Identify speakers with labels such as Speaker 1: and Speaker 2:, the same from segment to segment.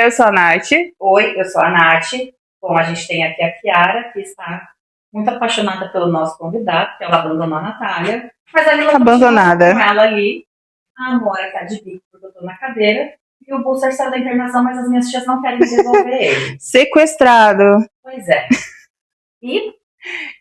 Speaker 1: eu sou a Nath.
Speaker 2: Oi, eu sou a Nath. Bom, a gente tem aqui a Kiara, que está muito apaixonada pelo nosso convidado, que ela abandonou a Natália. Mas a Lila
Speaker 1: Abandonada.
Speaker 2: Com ela ali. A Amora está de bico porque eu tô na cadeira. E o Bolsar saiu da internação, mas as minhas tias não querem devolver ele.
Speaker 1: Sequestrado.
Speaker 2: Pois é. E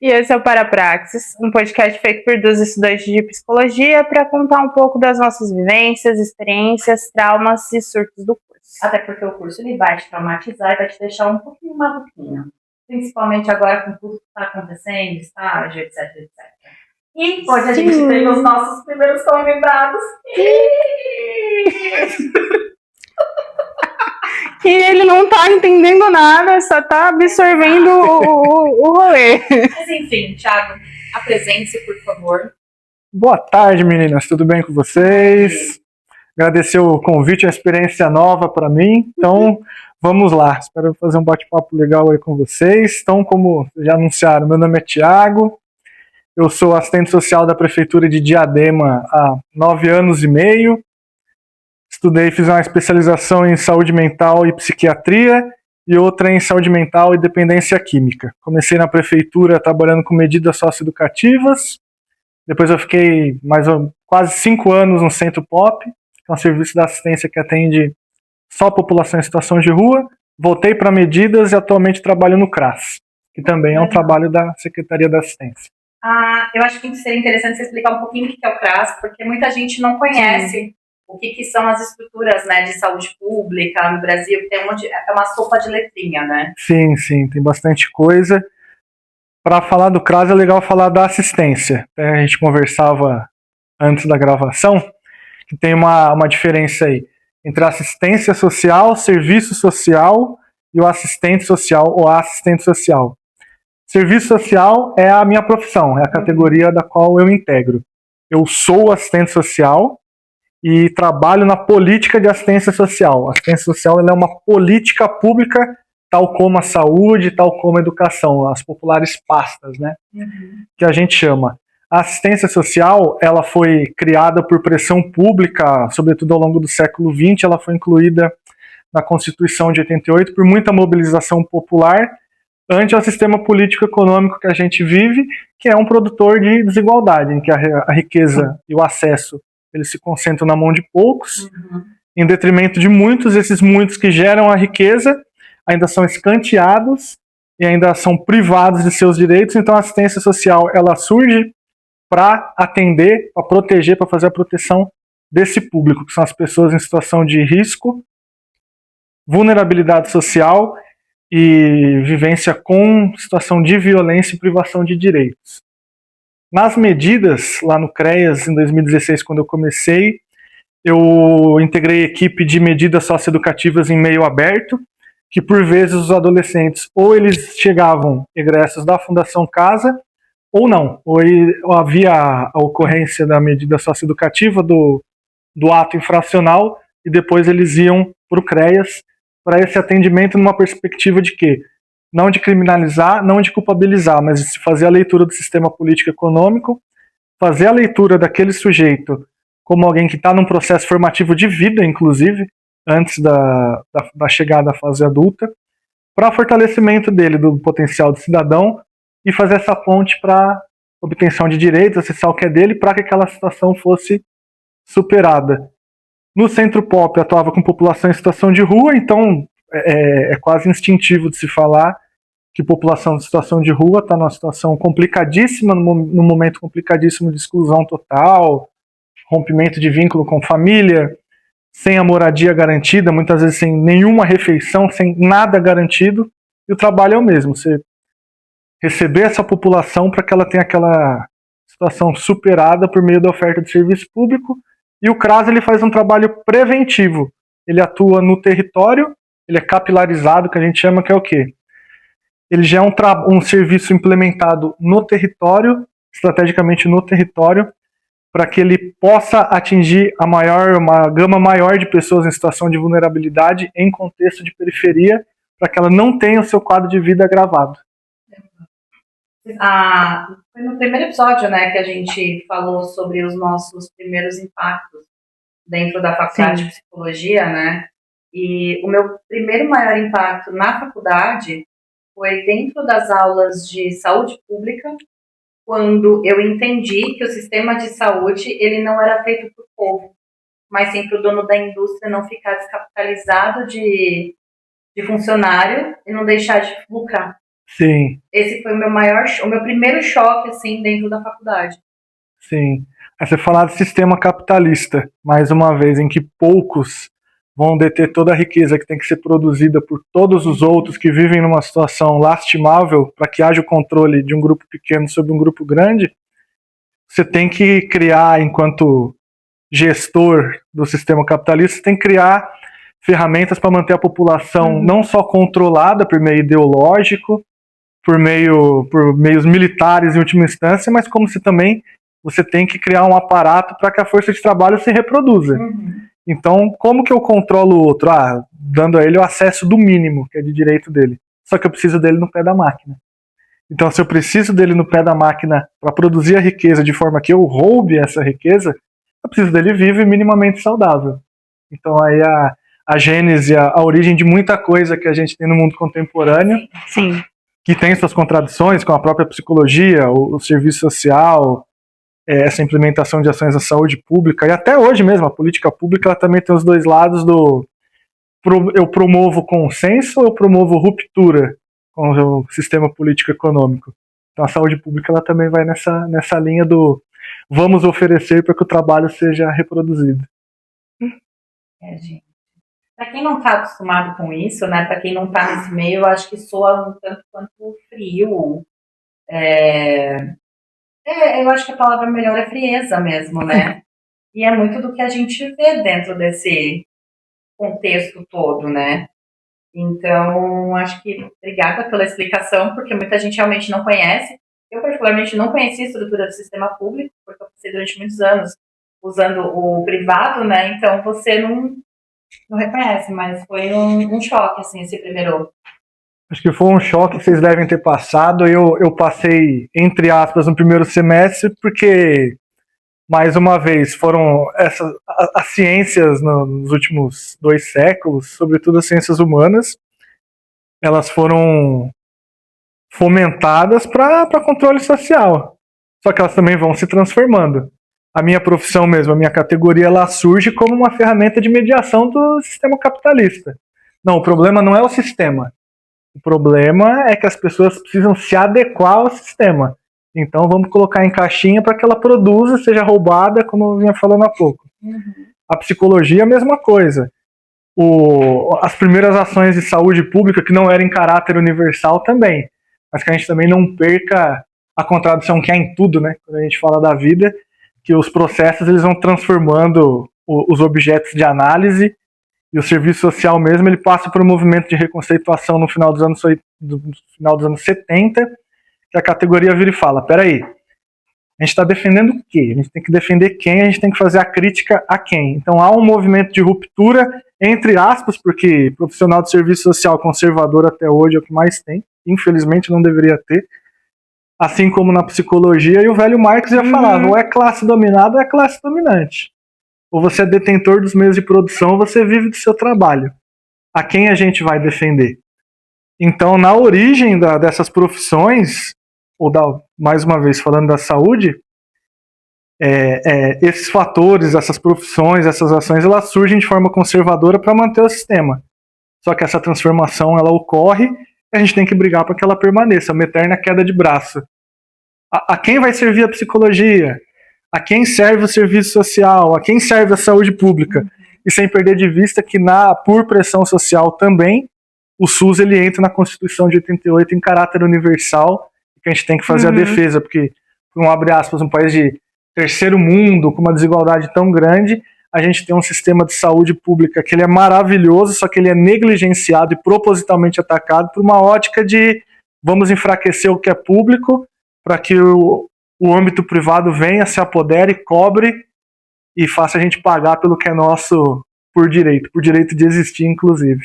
Speaker 1: esse é o Parapraxis, um podcast feito por duas estudantes de psicologia para contar um pouco das nossas vivências, experiências, traumas e surtos do curso.
Speaker 2: Até porque o curso ele vai te traumatizar e vai te deixar um pouquinho maluquinho. Principalmente agora com tudo que está acontecendo, estágio, etc, etc. E hoje a gente tem os nossos primeiros convidados.
Speaker 1: E ele não tá entendendo nada, só tá absorvendo o rolê.
Speaker 2: Mas enfim, Thiago, apresente-se, por favor.
Speaker 3: Boa tarde, meninas. Tudo bem com vocês? Agradecer o convite, uma experiência nova para mim. Então, vamos lá. Espero fazer um bate-papo legal aí com vocês. Então, como já anunciaram, meu nome é Thiago. Eu sou assistente social da Prefeitura de Diadema há 9 anos e meio. Estudei, fiz uma especialização em saúde mental e psiquiatria e outra em saúde mental e dependência química. Comecei na prefeitura trabalhando com medidas socioeducativas. Depois eu fiquei quase 5 anos no Centro Pop, que é um serviço de assistência que atende só a população em situação de rua. Voltei para medidas e atualmente trabalho no CRAS, que também é um trabalho da Secretaria da Assistência.
Speaker 2: Eu acho que seria interessante você explicar um pouquinho o que é o CRAS, porque muita gente não conhece o que são as estruturas, né, de saúde pública no Brasil, que é uma sopa de letrinha, né?
Speaker 3: Sim, tem bastante coisa. Para falar do CRAS é legal falar da assistência. A gente conversava antes da gravação que tem uma diferença aí entre assistência social, serviço social e o assistente social ou a assistente social. Serviço social é a minha profissão, é a categoria da qual eu integro. Eu sou assistente social e trabalho na política de assistência social. A assistência social ela é uma política pública, tal como a saúde, tal como a educação, as populares pastas, né? Que a gente chama. A assistência social ela foi criada por pressão pública, sobretudo ao longo do século XX, ela foi incluída na Constituição de 88 por muita mobilização popular ante ao sistema político-econômico que a gente vive, que é um produtor de desigualdade, em que a riqueza e o acesso eles se concentram na mão de poucos, em detrimento de muitos. Esses muitos que geram a riqueza ainda são escanteados e ainda são privados de seus direitos. Então a assistência social ela surge para atender, para proteger, para fazer a proteção desse público, que são as pessoas em situação de risco, vulnerabilidade social e vivência com situação de violência e privação de direitos. Nas medidas, lá no CREAS, em 2016, quando eu comecei, eu integrei a equipe de medidas socioeducativas em meio aberto, que por vezes os adolescentes, ou eles chegavam egressos da Fundação Casa, ou não, ou havia a ocorrência da medida socioeducativa do ato infracional, e depois eles iam para o CREAS, para esse atendimento numa perspectiva de quê? Não de criminalizar, não de culpabilizar, mas de fazer a leitura do sistema político-econômico, fazer a leitura daquele sujeito como alguém que está num processo formativo de vida, inclusive, antes da chegada à fase adulta, para fortalecimento dele, do potencial do cidadão, e fazer essa ponte para obtenção de direitos, acessar o que é dele, para que aquela situação fosse superada. No Centro Pop eu atuava com população em situação de rua, então é quase instintivo de se falar que população de situação de rua está numa situação complicadíssima, num momento complicadíssimo de exclusão total, rompimento de vínculo com família, sem a moradia garantida, muitas vezes sem nenhuma refeição, sem nada garantido, e o trabalho é o mesmo, você receber essa população para que ela tenha aquela situação superada por meio da oferta de serviço público. E o CRAS ele faz um trabalho preventivo, ele atua no território, ele é capilarizado, que a gente chama, que é o quê? Ele já é um serviço implementado no território, estrategicamente no território, para que ele possa atingir uma gama maior de pessoas em situação de vulnerabilidade em contexto de periferia, para que ela não tenha o seu quadro de vida agravado.
Speaker 2: Foi no primeiro episódio, né, que a gente falou sobre os nossos primeiros impactos dentro da faculdade de psicologia, né? E o meu primeiro maior impacto na faculdade foi dentro das aulas de saúde pública, quando eu entendi que o sistema de saúde ele não era feito para o povo, mas sim para o dono da indústria não ficar descapitalizado de funcionário e não deixar de lucrar.
Speaker 3: Sim,
Speaker 2: Esse foi o meu primeiro choque assim dentro da faculdade.
Speaker 3: sim. Aí você falar de sistema capitalista, mais uma vez, em que poucos vão deter toda a riqueza que tem que ser produzida por todos os outros que vivem numa situação lastimável para que haja o controle de um grupo pequeno sobre um grupo grande, você tem que criar, enquanto gestor do sistema capitalista, você tem que criar ferramentas para manter a população não só controlada por meio ideológico, por meios militares em última instância, mas como se também você tem que criar um aparato para que a força de trabalho se reproduza. Então, como que eu controlo o outro? Dando a ele o acesso do mínimo, que é de direito dele. Só que eu preciso dele no pé da máquina. Então, se eu preciso dele no pé da máquina para produzir a riqueza de forma que eu roube essa riqueza, eu preciso dele vivo e minimamente saudável. Então, aí a gênese, a origem de muita coisa que a gente tem no mundo contemporâneo,
Speaker 1: Sim.
Speaker 3: que tem suas contradições com a própria psicologia, o serviço social, essa implementação de ações da saúde pública, e até hoje mesmo, a política pública ela também tem os dois lados do eu promovo consenso ou eu promovo ruptura com o sistema político econômico. Então a saúde pública ela também vai nessa linha do vamos oferecer para que o trabalho seja reproduzido.
Speaker 2: Gente. Para quem não está acostumado com isso, né? Para quem não está nesse meio, eu acho que soa um tanto quanto frio. Eu acho que a palavra melhor é frieza mesmo, né? E é muito do que a gente vê dentro desse contexto todo, né? Então, acho que obrigada pela explicação, porque muita gente realmente não conhece. Eu, particularmente, não conhecia a estrutura do sistema público, porque eu passei durante muitos anos usando o privado, né? Então, você não reconhece, mas foi um choque, assim, esse primeiro.
Speaker 3: Acho que foi um choque que vocês devem ter passado. Eu passei, entre aspas, no primeiro semestre, porque, mais uma vez, foram as ciências nos últimos 2 séculos, sobretudo as ciências humanas, elas foram fomentadas para controle social. Só que elas também vão se transformando. A minha profissão mesmo, a minha categoria, ela surge como uma ferramenta de mediação do sistema capitalista. Não, o problema não é o sistema. O problema é que as pessoas precisam se adequar ao sistema. Então vamos colocar em caixinha para que ela produza, seja roubada, como eu vinha falando há pouco. A psicologia é a mesma coisa. As primeiras ações de saúde pública, que não eram em caráter universal também, mas que a gente também não perca a contradição que há em tudo, né? Quando a gente fala da vida, que os processos eles vão transformando os objetos de análise, e o serviço social mesmo ele passa por um movimento de reconceituação no final dos anos 70, que a categoria vira e fala, peraí, a gente está defendendo o quê? A gente tem que defender quem, a gente tem que fazer a crítica a quem. Então há um movimento de ruptura, entre aspas, porque profissional de serviço social conservador até hoje é o que mais tem, infelizmente não deveria ter, assim como na psicologia, e o velho Marx já falava, ou é classe dominada ou é classe dominante. Ou você é detentor dos meios de produção, ou você vive do seu trabalho. A quem a gente vai defender? Então, na origem dessas profissões, mais uma vez falando da saúde, esses fatores, essas profissões, essas ações, elas surgem de forma conservadora para manter o sistema. Só que essa transformação ela ocorre e a gente tem que brigar para que ela permaneça, uma eterna queda de braço. A quem vai servir a psicologia? A quem serve o serviço social? A quem serve a saúde pública? E sem perder de vista que por pressão social também, o SUS ele entra na Constituição de 88 em caráter universal, que a gente tem que fazer a defesa, porque, abre aspas, um país de terceiro mundo, com uma desigualdade tão grande, a gente tem um sistema de saúde pública que ele é maravilhoso, só que ele é negligenciado e propositalmente atacado por uma ótica de vamos enfraquecer o que é público para que o âmbito privado venha, se apodere, cobre e faça a gente pagar pelo que é nosso por direito de existir, inclusive.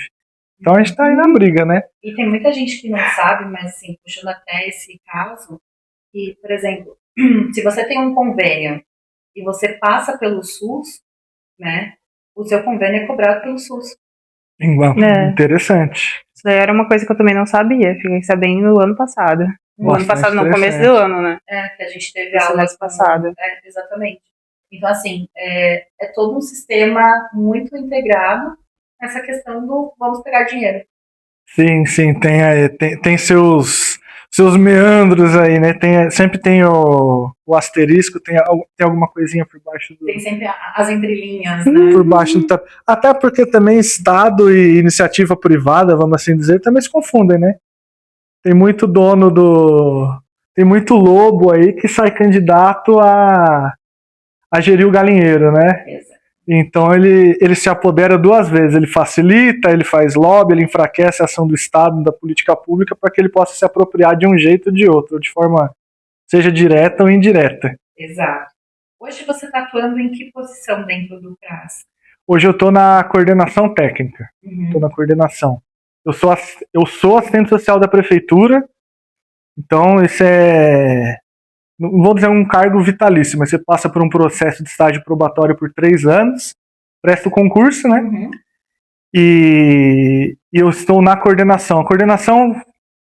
Speaker 3: Então a gente está aí na briga, né?
Speaker 2: E tem muita gente que não sabe, mas assim, puxando até esse caso, que, por exemplo, se você tem um convênio e você passa pelo SUS, né, o seu convênio é cobrado pelo SUS.
Speaker 3: Interessante.
Speaker 1: Isso daí era uma coisa que eu também não sabia. Fiquei sabendo no ano passado. No ano passado, no começo do ano, né?
Speaker 2: Que a gente teve
Speaker 1: aula
Speaker 2: semestre
Speaker 1: passado.
Speaker 2: Exatamente. Então, assim, é todo um sistema muito integrado nessa questão do vamos pegar dinheiro.
Speaker 3: Sim, tem seus meandros aí, né? Sempre tem o asterisco, tem alguma coisinha por baixo do...
Speaker 2: Tem sempre as entrelinhas, né?
Speaker 3: Por baixo do... Até porque também Estado e iniciativa privada, vamos assim dizer, também se confundem, né? Tem muito tem muito lobo aí que sai candidato a gerir o galinheiro, né?
Speaker 2: Exato.
Speaker 3: Então ele se apodera duas vezes, ele facilita, ele faz lobby, ele enfraquece a ação do Estado, da política pública, para que ele possa se apropriar de um jeito ou de outro, de forma seja direta ou indireta.
Speaker 2: Exato. Hoje você está atuando em que posição dentro do CRAS?
Speaker 3: Hoje eu estou na coordenação técnica, estou na coordenação. Eu sou assistente social da prefeitura, então isso não vou dizer um cargo vitalício, mas você passa por um processo de estágio probatório por 3 anos, presta o concurso, né? E eu estou na coordenação. A coordenação,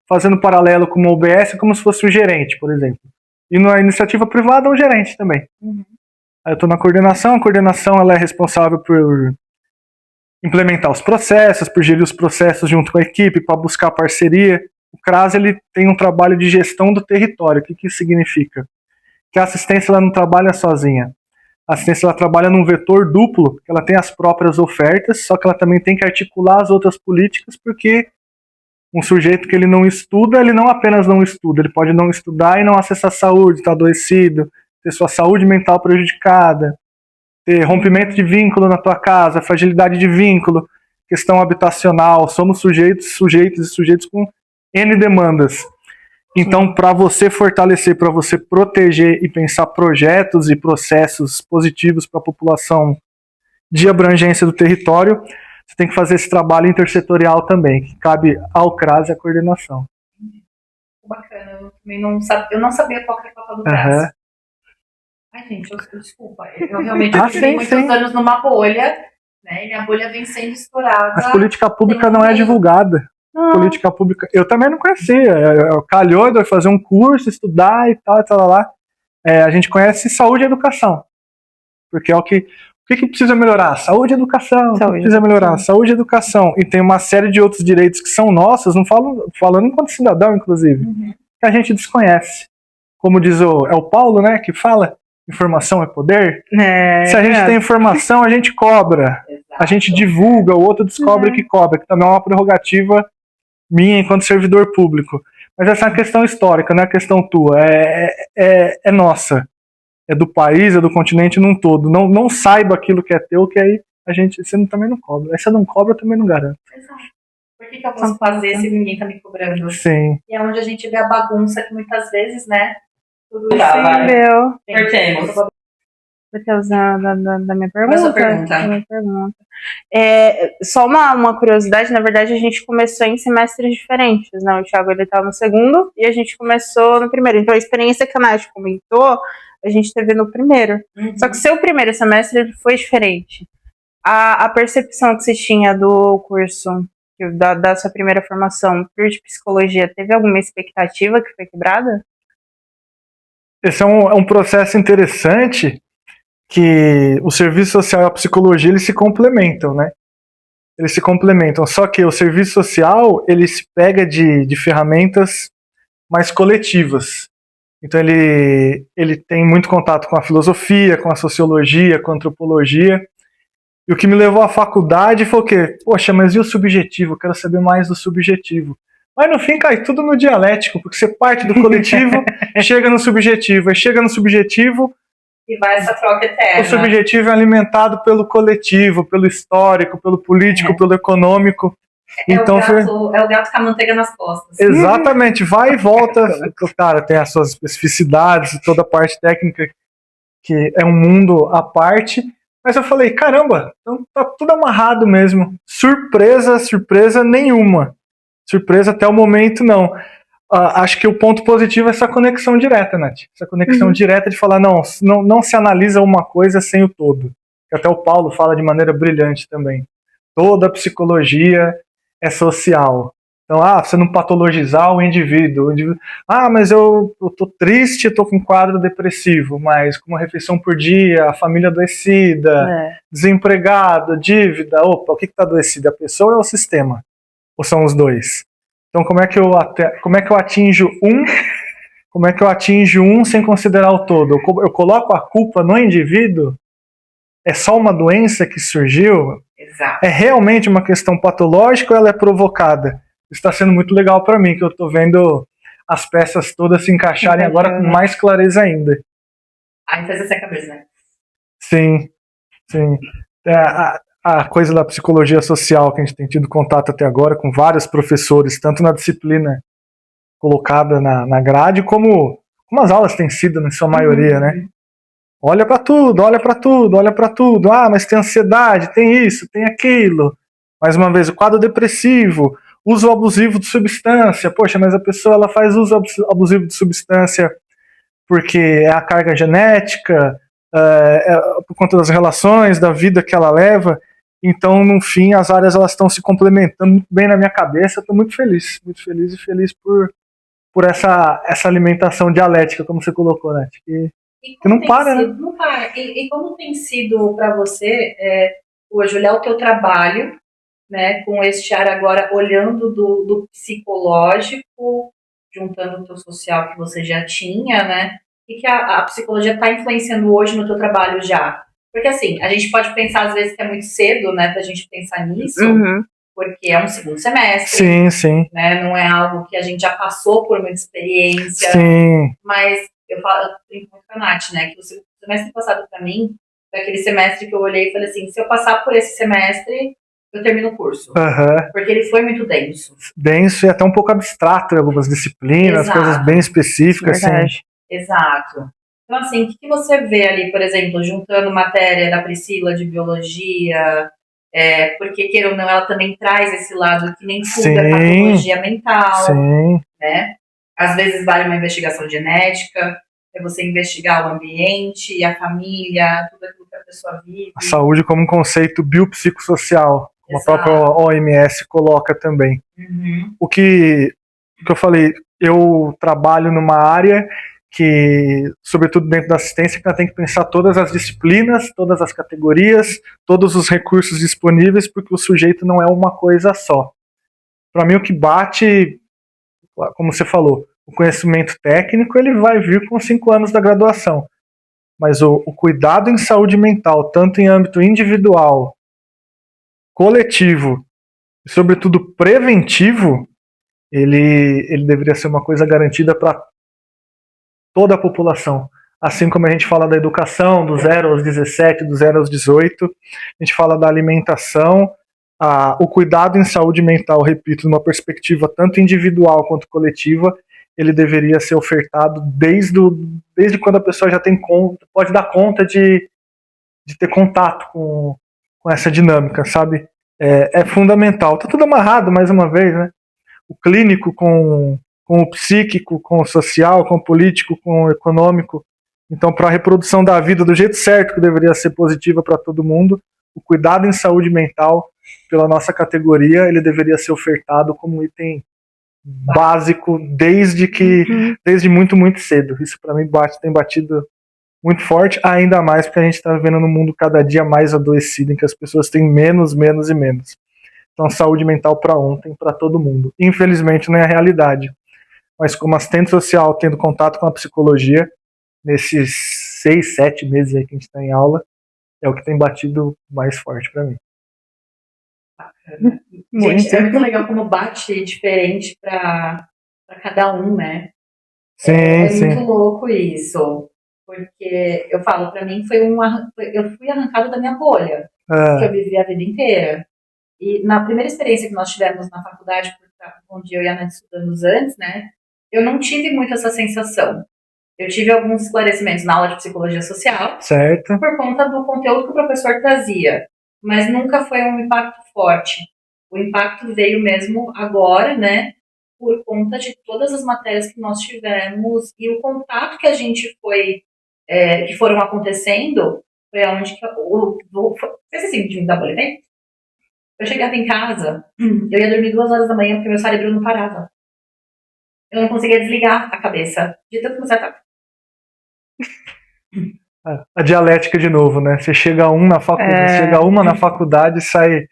Speaker 3: fazendo paralelo com uma UBS, é como se fosse um gerente, por exemplo. E na iniciativa privada, um gerente também. Aí eu estou na coordenação, a coordenação ela é responsável por implementar os processos, por gerir os processos junto com a equipe, para buscar parceria. O CRAS ele tem um trabalho de gestão do território. O que isso significa? Que a assistência ela não trabalha sozinha. A assistência ela trabalha num vetor duplo, que ela tem as próprias ofertas, só que ela também tem que articular as outras políticas, porque um sujeito que ele não estuda, ele não apenas não estuda, ele pode não estudar e não acessar a saúde, estar adoecido, ter sua saúde mental prejudicada, ter rompimento de vínculo na tua casa, fragilidade de vínculo, questão habitacional. Somos sujeitos com N demandas. Então, para você fortalecer, para você proteger e pensar projetos e processos positivos para a população de abrangência do território, você tem que fazer esse trabalho intersetorial também, que cabe ao CRAS e à coordenação.
Speaker 2: Bacana, eu também não sabia qual que era o papel do CRAS. Ai, gente, desculpa, eu realmente fiquei muitos anos numa bolha, né, e minha bolha vem sendo estourada.
Speaker 3: Mas política pública não é divulgada. Política pública, eu também não conhecia. Calhou de fazer um curso, estudar e tal lá. A gente conhece saúde e educação, porque é o que precisa melhorar? Saúde e educação. Precisa melhorar saúde e educação. E tem uma série de outros direitos que são nossos, não falando enquanto cidadão, inclusive, que a gente desconhece. Como diz o Paulo, né, que fala, informação é poder. Se a gente tem informação, a gente cobra. A gente divulga, o outro descobre que cobra, que também é uma prerrogativa minha enquanto servidor público. Mas essa é uma questão histórica, não é questão tua, é nossa. É do país, é do continente num todo. Não saiba aquilo que é teu, que aí você também não cobra. Aí você não cobra, eu também não garanto.
Speaker 2: Exato. Por que eu posso fazer se ninguém tá me cobrando?
Speaker 3: Sim.
Speaker 2: E é onde a gente vê a bagunça que muitas vezes, né?
Speaker 1: Tudo isso.
Speaker 2: Cortemos.
Speaker 1: Você usar da minha pergunta?
Speaker 2: Da minha pergunta.
Speaker 1: Só uma curiosidade, na verdade a gente começou em semestres diferentes, né? O Thiago ele estava no segundo e a gente começou no primeiro. Então a experiência que a Nath comentou, a gente teve no primeiro. Só que o seu primeiro semestre ele foi diferente. A percepção que você tinha do curso, da sua primeira formação de psicologia, teve alguma expectativa que foi quebrada?
Speaker 3: Esse é um processo interessante, que o serviço social e a psicologia eles se complementam, né? Eles se complementam, só que o serviço social ele se pega de ferramentas mais coletivas. Então ele tem muito contato com a filosofia, com a sociologia, com a antropologia. E o que me levou à faculdade foi o quê? Poxa, mas e o subjetivo? Eu quero saber mais do subjetivo. Mas no fim cai tudo no dialético, porque você parte do coletivo, chega no subjetivo, aí chega no subjetivo,
Speaker 2: e vai essa troca eterna.
Speaker 3: O subjetivo é alimentado pelo coletivo, pelo histórico, pelo político, pelo econômico. Então
Speaker 2: é o gato com a manteiga nas costas.
Speaker 3: Exatamente, vai e volta. Cara, tem as suas especificidades, toda a parte técnica, que é um mundo à parte. Mas eu falei, caramba, então tá tudo amarrado mesmo. Surpresa nenhuma. Surpresa até o momento, não. Acho que o ponto positivo é essa conexão direta, Nath. Essa conexão direta de falar, não se analisa uma coisa sem o todo. Que até o Paulo fala de maneira brilhante também. toda psicologia é social. Então, você não patologizar o indivíduo. Mas eu tô triste, eu tô com um quadro depressivo, mas com uma refeição por dia, a família adoecida, desempregado, dívida. Opa, o que tá adoecido? A pessoa ou é o sistema? Ou são os dois? Então, como é que eu atinjo um? Como é que eu atinjo um sem considerar o todo? Eu coloco a culpa no indivíduo? É só uma doença que surgiu?
Speaker 2: Exato.
Speaker 3: É realmente uma questão patológica ou ela é provocada? Está sendo muito legal para mim, que eu estou vendo as peças todas se encaixarem agora com mais clareza ainda.
Speaker 2: Aí fez essa cabeça, né?
Speaker 3: Sim. A coisa da psicologia social que a gente tem tido contato até agora com vários professores, tanto na disciplina colocada na grade, como as aulas têm sido, na sua maioria, né? Olha para tudo, olha para tudo, olha para tudo. Mas tem ansiedade, tem isso, tem aquilo. Mais uma vez, o quadro depressivo, uso abusivo de substância. Poxa, mas a pessoa ela faz uso abusivo de substância porque é a carga genética, por conta das relações, da vida que ela leva. Então, no fim, as áreas elas estão se complementando muito bem na minha cabeça. Estou muito feliz e feliz por essa alimentação dialética, como você colocou, né? Que não para, né?
Speaker 2: Não para. E como tem sido para você hoje olhar o teu trabalho, né, com este ar agora olhando do psicológico, juntando o teu social que você já tinha, né? E que a psicologia está influenciando hoje no teu trabalho já? Porque assim, a gente pode pensar às vezes que é muito cedo, né, pra gente pensar nisso, porque é um segundo semestre.
Speaker 3: Sim.
Speaker 2: Né, não é algo que a gente já passou por muita experiência.
Speaker 3: Sim.
Speaker 2: Mas eu brinco muito com a Nath, né, que o semestre passado pra mim foi aquele semestre que eu olhei e falei assim, se eu passar por esse semestre, eu termino o curso. Porque ele foi muito denso.
Speaker 3: Denso e até um pouco abstrato em algumas disciplinas, coisas bem específicas. Assim.
Speaker 2: Exato. Então, assim, o que você vê ali, por exemplo, juntando matéria da Priscila de biologia, porque, queira ou não, ela também traz esse lado que nem tudo é patologia mental, né? Às vezes vale uma investigação genética, é você investigar o ambiente e a família, tudo aquilo que a pessoa vive.
Speaker 3: A saúde como um conceito biopsicossocial, como a própria OMS coloca também. O que eu falei, eu trabalho numa área que, sobretudo dentro da assistência, que ela tem que pensar todas as disciplinas, todas as categorias, todos os recursos disponíveis, porque o sujeito não é uma coisa só. Para mim, o que bate, como você falou, o conhecimento técnico, ele vai vir com 5 anos da graduação. Mas o cuidado em saúde mental, tanto em âmbito individual, coletivo e, sobretudo, preventivo, ele deveria ser uma coisa garantida para toda a população. Assim como a gente fala da educação, do 0 aos 17, do 0 aos 18, a gente fala da alimentação, o cuidado em saúde mental, repito, numa perspectiva tanto individual quanto coletiva, ele deveria ser ofertado desde quando a pessoa já pode dar conta de ter contato com essa dinâmica, sabe? É fundamental. Tá tudo amarrado, mais uma vez, né? O clínico com o psíquico, com o social, com o político, com o econômico. Então, para a reprodução da vida do jeito certo, que deveria ser positiva para todo mundo, o cuidado em saúde mental, pela nossa categoria, ele deveria ser ofertado como item básico desde muito, muito cedo. Isso, para mim, tem batido muito forte, ainda mais porque a gente está vivendo num mundo cada dia mais adoecido, em que as pessoas têm menos e menos. Então, saúde mental para ontem, para todo mundo. Infelizmente, não é a realidade. Mas como assistente social, tendo contato com a psicologia, nesses 6, 7 meses aí que a gente está em aula, é o que tem batido mais forte para mim.
Speaker 2: Gente, é muito legal como bate diferente para cada um, né?
Speaker 3: Sim.
Speaker 2: Muito louco isso. Porque eu falo, para mim eu fui arrancada da minha bolha, que eu vivi a vida inteira. E na primeira experiência que nós tivemos na faculdade, onde eu e a Ana estudamos antes, né, eu não tive muito essa sensação. Eu tive alguns esclarecimentos na aula de psicologia social,
Speaker 3: certo,
Speaker 2: por conta do conteúdo que o professor trazia, mas nunca foi um impacto forte. O impacto veio mesmo agora, né, por conta de todas as matérias que nós tivemos e o contato que a gente que foram acontecendo, foi aonde que fez assim, de me dar boletim? Eu chegava em casa, eu ia dormir 2 horas da manhã porque meu cérebro não parava. Eu não conseguia desligar a cabeça de tanto que você tá.
Speaker 3: A dialética de novo, né? Você chega chega uma na faculdade e sai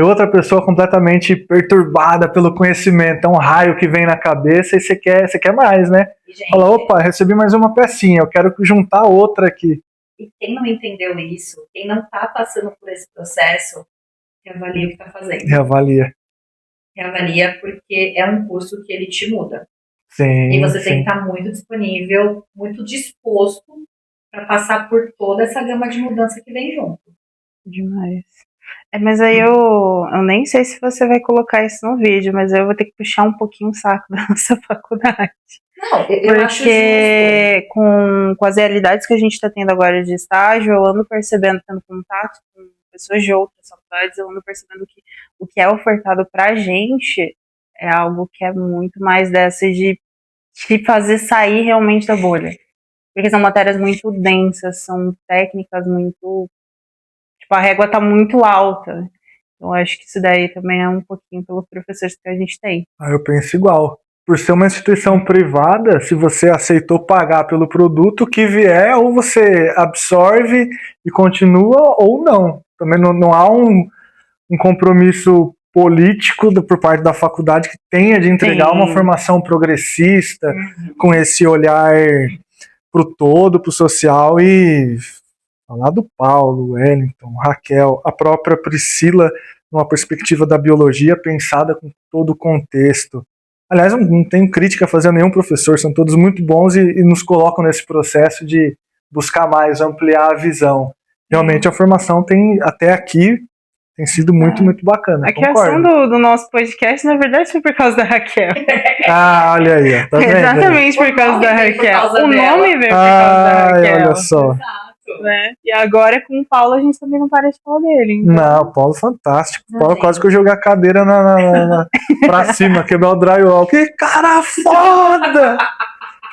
Speaker 3: outra pessoa completamente perturbada pelo conhecimento. É um raio que vem na cabeça e você quer mais, né?
Speaker 2: E, gente,
Speaker 3: Fala, opa, recebi mais uma pecinha, eu quero juntar outra aqui.
Speaker 2: E quem não entendeu isso, quem não tá passando por esse processo, reavalia o que tá fazendo.
Speaker 3: Reavalia.
Speaker 2: Reavalia porque é um curso que ele te muda.
Speaker 3: Sim,
Speaker 2: E você tem
Speaker 3: sim.
Speaker 2: que estar muito disponível, muito disposto para passar por toda essa gama de mudança que vem junto.
Speaker 1: Demais. Mas aí eu nem sei se você vai colocar isso no vídeo, mas eu vou ter que puxar um pouquinho o saco da nossa faculdade.
Speaker 2: Não, eu acho justo.
Speaker 1: Porque com as realidades que a gente está tendo agora de estágio, eu ando percebendo, tendo contato com pessoas de outras faculdades, eu ando percebendo que o que é ofertado pra gente é algo que é muito mais dessa de te fazer sair realmente da bolha. Porque são matérias muito densas, são técnicas muito... Tipo, a régua tá muito alta. Então, acho que isso daí também é um pouquinho pelos professores que a gente tem.
Speaker 3: Eu penso igual. Por ser uma instituição privada, se você aceitou pagar pelo produto que vier, ou você absorve e continua, ou não. Também não há um compromisso político por parte da faculdade que tenha de entregar uma formação progressista, com esse olhar pro todo, pro social, e falar do Paulo, Wellington, Raquel, a própria Priscila, numa perspectiva da biologia pensada com todo o contexto. Aliás, não tenho crítica a fazer a nenhum professor, são todos muito bons e nos colocam nesse processo de buscar mais, ampliar a visão. Realmente a formação até aqui, tem sido muito, muito bacana.
Speaker 1: A criação do nosso podcast, na verdade, foi por causa da Raquel.
Speaker 3: Olha aí. Tá vendo?
Speaker 1: Exatamente por causa da Raquel. O nome veio por causa da Raquel.
Speaker 3: Olha só.
Speaker 1: Né? E agora com o Paulo a gente também não para de falar dele. Então...
Speaker 3: Não, o Paulo é fantástico. O Paulo quase que eu joguei a cadeira pra cima, quebrar o drywall. Que cara foda!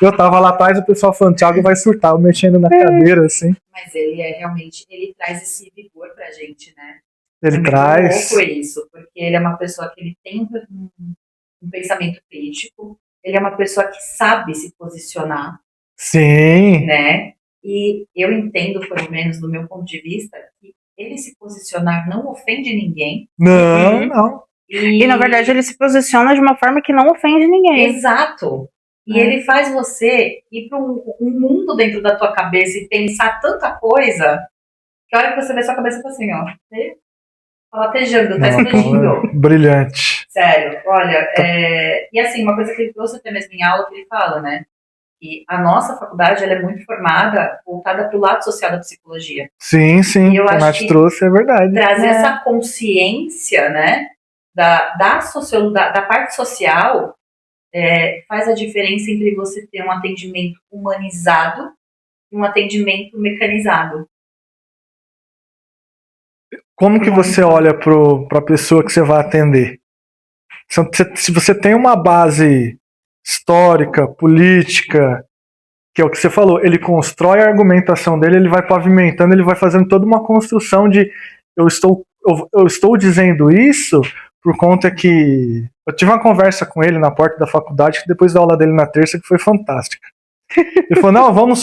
Speaker 3: Eu tava lá atrás, o pessoal falando, Thiago vai surtar, eu mexendo na cadeira, assim.
Speaker 2: Mas ele realmente, ele traz esse vigor pra gente, né?
Speaker 3: Ele traz.
Speaker 2: Louco isso, porque ele é uma pessoa que ele tem um pensamento crítico, ele é uma pessoa que sabe se posicionar.
Speaker 3: Sim.
Speaker 2: Né? E eu entendo, pelo menos do meu ponto de vista, que ele se posicionar não ofende ninguém.
Speaker 3: Não.
Speaker 1: E na verdade ele se posiciona de uma forma que não ofende ninguém.
Speaker 2: Exato. E ele faz você ir para um mundo dentro da tua cabeça e pensar tanta coisa, que a hora que você vê sua cabeça tá assim, ó. Tá latejando, tá explodindo.
Speaker 3: Brilhante.
Speaker 2: Sério, olha, e assim, uma coisa que ele trouxe até mesmo em aula, que ele fala, né? Que a nossa faculdade, ela é muito formada, voltada para o lado social da psicologia.
Speaker 3: Sim,
Speaker 2: e eu
Speaker 3: o que a
Speaker 2: acho
Speaker 3: Nath
Speaker 2: que
Speaker 3: trouxe é verdade.
Speaker 2: Trazer essa consciência, né, da parte social, faz a diferença entre você ter um atendimento humanizado e um atendimento mecanizado.
Speaker 3: Como que você olha para a pessoa que você vai atender? Se você tem uma base histórica, política, que é o que você falou, ele constrói a argumentação dele, ele vai pavimentando, ele vai fazendo toda uma construção de eu estou dizendo isso por conta que eu tive uma conversa com ele na porta da faculdade, depois da aula dele na terça, que foi fantástica. Ele falou, não,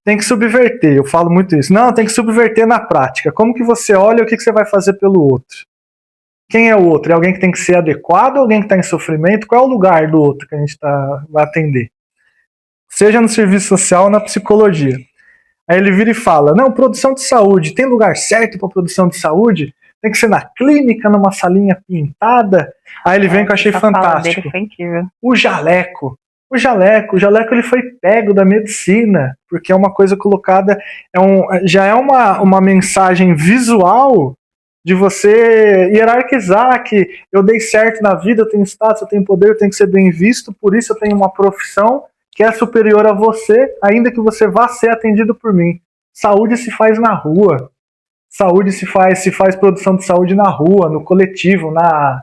Speaker 3: tem que subverter. Eu falo muito isso. Não, tem que subverter na prática. Como que você olha, o que você vai fazer pelo outro? Quem é o outro? É alguém que tem que ser adequado, alguém que está em sofrimento? Qual é o lugar do outro que a gente vai atender? Seja no serviço social ou na psicologia. Aí ele vira e fala, não, produção de saúde, tem lugar certo para produção de saúde? Tem que ser na clínica, numa salinha pintada? Aí ele vem que eu achei fantástico. O jaleco. O jaleco ele foi pego da medicina, porque é uma coisa colocada, já é uma mensagem visual de você hierarquizar que eu dei certo na vida, eu tenho status, eu tenho poder, eu tenho que ser bem visto, por isso eu tenho uma profissão que é superior a você, ainda que você vá ser atendido por mim. Saúde se faz na rua. Saúde se faz produção de saúde na rua, no coletivo, na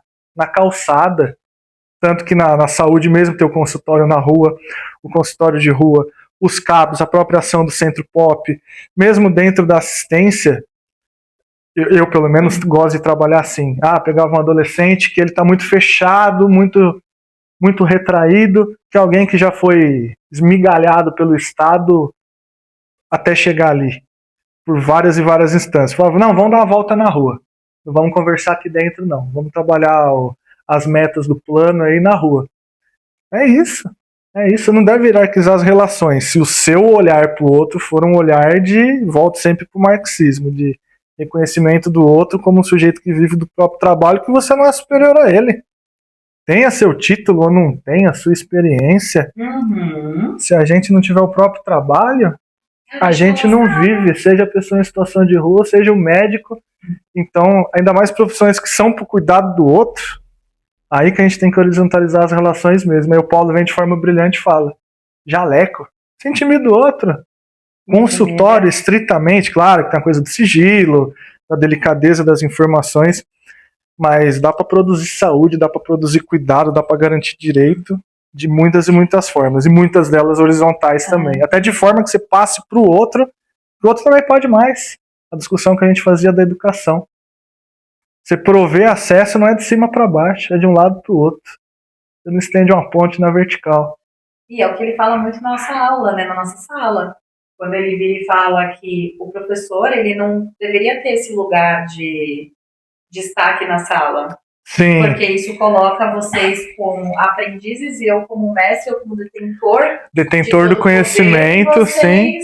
Speaker 3: calçada. Tanto que na saúde mesmo tem o consultório na rua, o consultório de rua, os cabos, a própria ação do Centro Pop, mesmo dentro da assistência, eu pelo menos gosto de trabalhar assim. Pegava um adolescente que ele está muito fechado, muito retraído, que é alguém que já foi esmigalhado pelo Estado até chegar ali, por várias e várias instâncias. Falava, não, vamos dar uma volta na rua. Não vamos conversar aqui dentro, não. Vamos trabalhar as metas do plano aí na rua. É isso. Não deve hierarquizar as relações. Se o seu olhar para o outro for um olhar de, volto sempre para o marxismo, de reconhecimento do outro como um sujeito que vive do próprio trabalho, que você não é superior a ele. Tenha seu título ou não tenha, sua experiência. Se a gente não tiver o próprio trabalho, a gente não vive, seja a pessoa em situação de rua, seja o médico. Então, ainda mais profissões que são para o cuidado do outro, aí que a gente tem que horizontalizar as relações mesmo. Aí o Paulo vem de forma brilhante e fala, jaleco, você intimida o outro. Consultório, estritamente, claro que tem a coisa do sigilo, da delicadeza das informações, mas dá para produzir saúde, dá para produzir cuidado, dá para garantir direito de muitas e muitas formas, e muitas delas horizontais também. Até de forma que você passe para o outro também pode mais. A discussão que a gente fazia da educação. Você prover acesso não é de cima para baixo, é de um lado para o outro. Você não estende uma ponte na vertical.
Speaker 2: E é o que ele fala muito na nossa aula, né? Na nossa sala. Quando ele vira e fala que o professor, ele não deveria ter esse lugar de destaque na sala.
Speaker 3: Sim.
Speaker 2: Porque isso coloca vocês como aprendizes e eu como mestre, eu como detentor.
Speaker 3: Detentor do conhecimento, sim.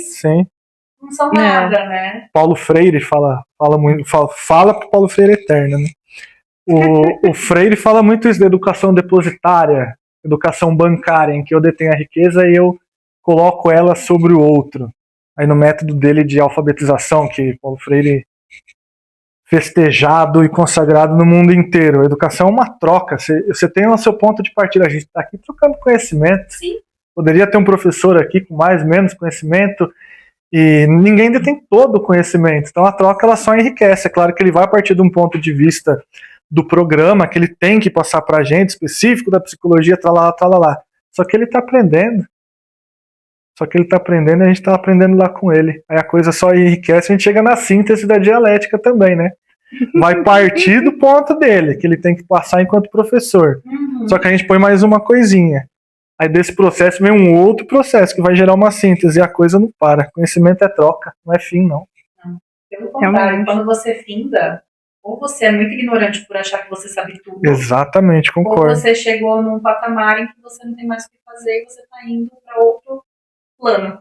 Speaker 2: Não são nada, né?
Speaker 3: Paulo Freire fala pro Paulo Freire eterno, né? O Freire fala muito isso da educação depositária, educação bancária, em que eu detenho a riqueza e eu coloco ela sobre o outro. Aí no método dele de alfabetização, que Paulo Freire festejado e consagrado no mundo inteiro. A educação é uma troca. Você tem o seu ponto de partida. A gente está aqui trocando conhecimento.
Speaker 2: Sim.
Speaker 3: Poderia ter um professor aqui com mais, menos conhecimento, e ninguém detém todo o conhecimento. Então a troca ela só enriquece. É claro que ele vai partir de um ponto de vista do programa que ele tem que passar para a gente, específico da psicologia, tralalá. Só que ele está aprendendo. E a gente está aprendendo lá com ele. Aí a coisa só enriquece, a gente chega na síntese da dialética também, né? Vai partir do ponto dele, que ele tem que passar enquanto professor. Só que a gente põe mais uma coisinha. Aí desse processo vem um outro processo que vai gerar uma síntese e a coisa não para. Conhecimento é troca, não é fim, não.
Speaker 2: Pelo contrário, quando você finda, ou você é muito ignorante por achar que você sabe tudo.
Speaker 3: Exatamente, concordo.
Speaker 2: Ou você chegou num patamar em que você não tem mais o que fazer e você está indo para outro plano.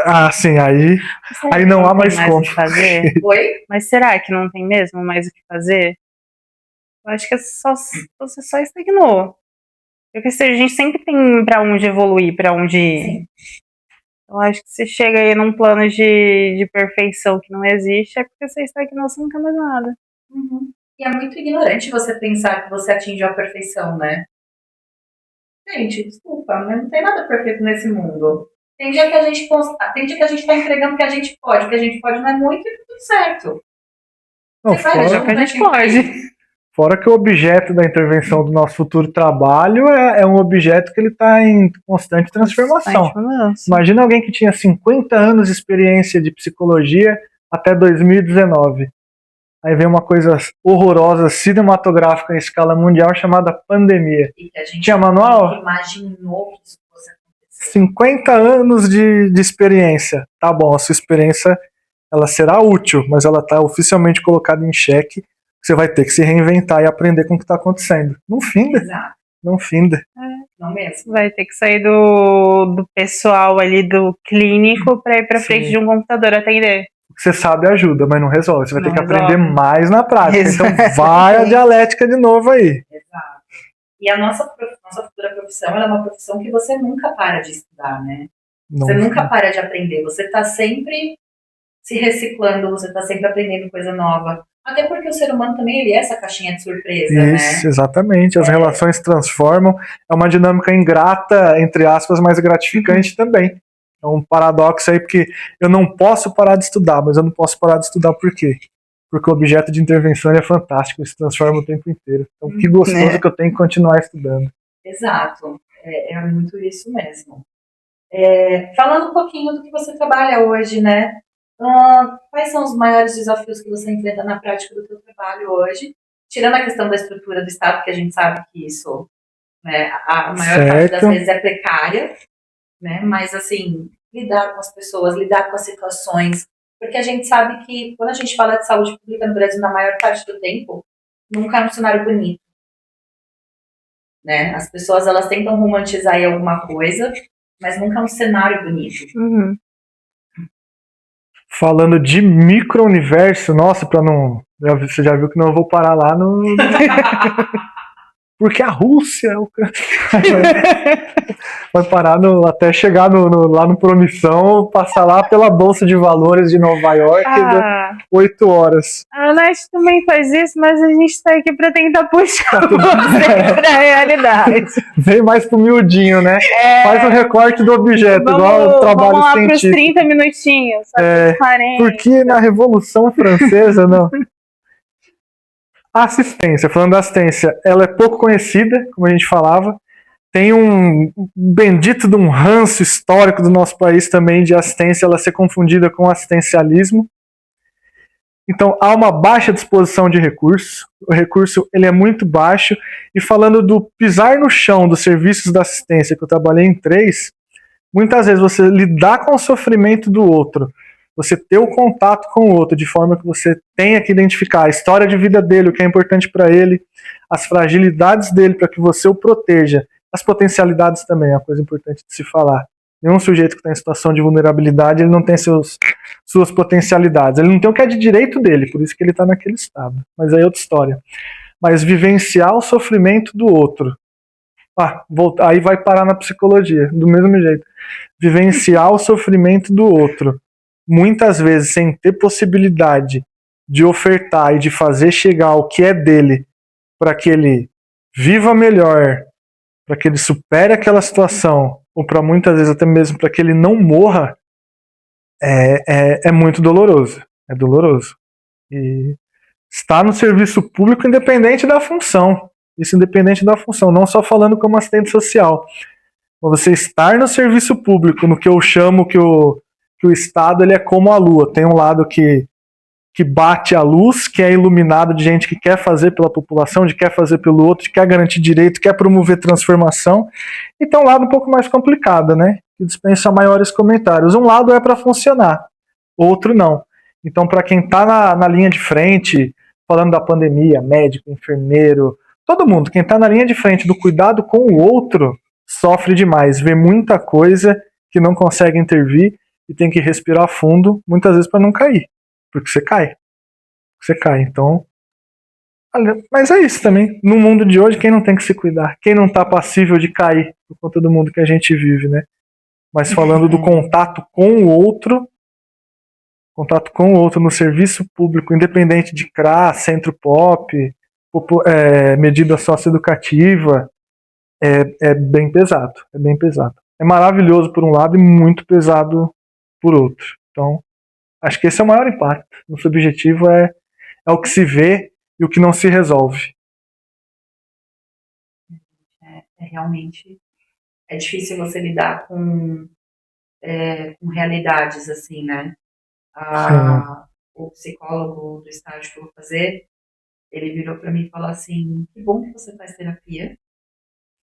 Speaker 3: Assim, aí não há mais como
Speaker 1: fazer.
Speaker 2: Oi?
Speaker 1: Mas será que não tem mesmo mais o que fazer? Eu acho que você só estagnou. Porque a gente sempre tem pra onde evoluir, pra onde ir.
Speaker 2: Sim.
Speaker 1: Eu acho que você chega aí num plano de perfeição que não existe, é porque você estagnou, você não quer mais nada.
Speaker 2: E é muito ignorante você pensar que você atingiu a perfeição, né? Gente, desculpa, mas não tem nada perfeito nesse mundo. Tem dia que a gente tá entregando o que a gente pode. O que a gente pode não é muito e tudo certo.
Speaker 3: Não, fora
Speaker 1: que a gente pode.
Speaker 3: Fora que o objeto da intervenção do nosso futuro trabalho é um objeto que ele está em constante transformação. Imagina alguém que tinha 50 anos de experiência de psicologia até 2019. Aí vem uma coisa horrorosa, cinematográfica em escala mundial, chamada pandemia.
Speaker 2: E que a gente
Speaker 3: tinha manual?
Speaker 2: Imaginou que isso fosse acontecer.
Speaker 3: 50 anos de experiência. Tá bom, a sua experiência ela será útil, mas ela está oficialmente colocada em xeque. Você vai ter que se reinventar e aprender com o que está acontecendo. Não finda.
Speaker 2: Exato.
Speaker 3: Não finda.
Speaker 2: Não mesmo.
Speaker 1: Vai ter que sair do pessoal ali do clínico para ir para frente de um computador atender.
Speaker 3: O que você sabe ajuda, mas não resolve. Você vai ter que
Speaker 1: resolve.
Speaker 3: aprender mais na prática.
Speaker 1: Exato.
Speaker 3: Então vai a dialética de novo aí.
Speaker 2: Exato. E a nossa futura profissão ela é uma profissão que você nunca para de estudar, né? Você nunca para de aprender. Você está sempre se reciclando, você está sempre aprendendo coisa nova. Até porque o ser humano também ele é essa caixinha de surpresa,
Speaker 3: Isso,
Speaker 2: né?
Speaker 3: Exatamente. As relações se transformam. É uma dinâmica ingrata, entre aspas, mas gratificante também. É um paradoxo aí, porque eu não posso parar de estudar, mas eu não posso parar de estudar por quê? Porque o objeto de intervenção é fantástico, ele se transforma o tempo inteiro. Então, que gostoso que eu tenho que continuar estudando.
Speaker 2: Exato. É muito isso mesmo. Falando um pouquinho do que você trabalha hoje, né? Quais são os maiores desafios que você enfrenta na prática do seu trabalho hoje? Tirando a questão da estrutura do Estado, que a gente sabe que isso, né, a maior parte das vezes é precária, né? Mas, assim, lidar com as pessoas, lidar com as situações, porque a gente sabe que quando a gente fala de saúde pública no Brasil, na maior parte do tempo, nunca é um cenário bonito, né? As pessoas, elas tentam romantizar aí alguma coisa, mas nunca é um cenário bonito.
Speaker 1: Uhum.
Speaker 3: Falando de micro-universo, nossa, pra não... Você já viu que não eu vou parar lá no... Porque a Rússia... Vai parar até chegar lá no Promissão, passar lá pela Bolsa de Valores de Nova York, 8 horas.
Speaker 1: A Nath também faz isso, mas a gente tá aqui pra tentar puxar você pra realidade.
Speaker 3: Vem mais pro miudinho, né? Faz o recorte do objeto, igual o trabalho
Speaker 1: vamos lá
Speaker 3: científico.
Speaker 1: Pros 30 minutinhos, só pros 40.
Speaker 3: Porque na Revolução Francesa, não... A assistência, falando da assistência, ela é pouco conhecida, como a gente falava. Tem um bendito de um ranço histórico do nosso país também de assistência, ela ser confundida com assistencialismo. Então há uma baixa disposição de recursos, o recurso ele é muito baixo, e falando do pisar no chão dos serviços da assistência, que eu trabalhei em 3, muitas vezes você lidar com o sofrimento do outro, você ter o contato com o outro, de forma que você tenha que identificar a história de vida dele, o que é importante para ele, as fragilidades dele, para que você o proteja, as potencialidades também, é uma coisa importante de se falar. Nenhum sujeito que está em situação de vulnerabilidade, ele não tem suas potencialidades, ele não tem o que é de direito dele, por isso que ele está naquele estado, mas aí é outra história. Mas vivenciar o sofrimento do outro, aí vai parar na psicologia, do mesmo jeito. Vivenciar o sofrimento do outro, muitas vezes sem ter possibilidade de ofertar e de fazer chegar o que é dele para que ele viva melhor, para que ele supere aquela situação, ou para muitas vezes até mesmo para que ele não morra, é muito doloroso. É doloroso. E estar no serviço público independente da função. Isso independente da função, não só falando como assistente social. Você estar no serviço público, no que eu chamo que o Estado ele é como a lua. Tem um lado que bate a luz, que é iluminado de gente que quer fazer pela população, de quer fazer pelo outro, de quer garantir direito, quer promover transformação. E tem um lado um pouco mais complicado, né? Que dispensa maiores comentários. Um lado é para funcionar, outro não. Então, para quem está na linha de frente, falando da pandemia, médico, enfermeiro, todo mundo, quem está na linha de frente do cuidado com o outro, sofre demais, vê muita coisa que não consegue intervir e tem que respirar fundo, muitas vezes para não cair, porque você cai. Então, mas é isso também, no mundo de hoje, quem não tem que se cuidar? Quem não está passível de cair por conta do mundo que a gente vive, né? Mas falando do contato com o outro no serviço público, independente de CRA, Centro Pop, medida socioeducativa, é bem pesado, É maravilhoso por um lado e muito pesado por outro. Então, acho que esse é o maior impacto. Nosso objetivo é o que se vê e o que não se resolve.
Speaker 2: Realmente é difícil você lidar com realidades assim, né? O psicólogo do estágio que eu vou fazer, ele virou para mim e falou assim: que bom que você faz terapia,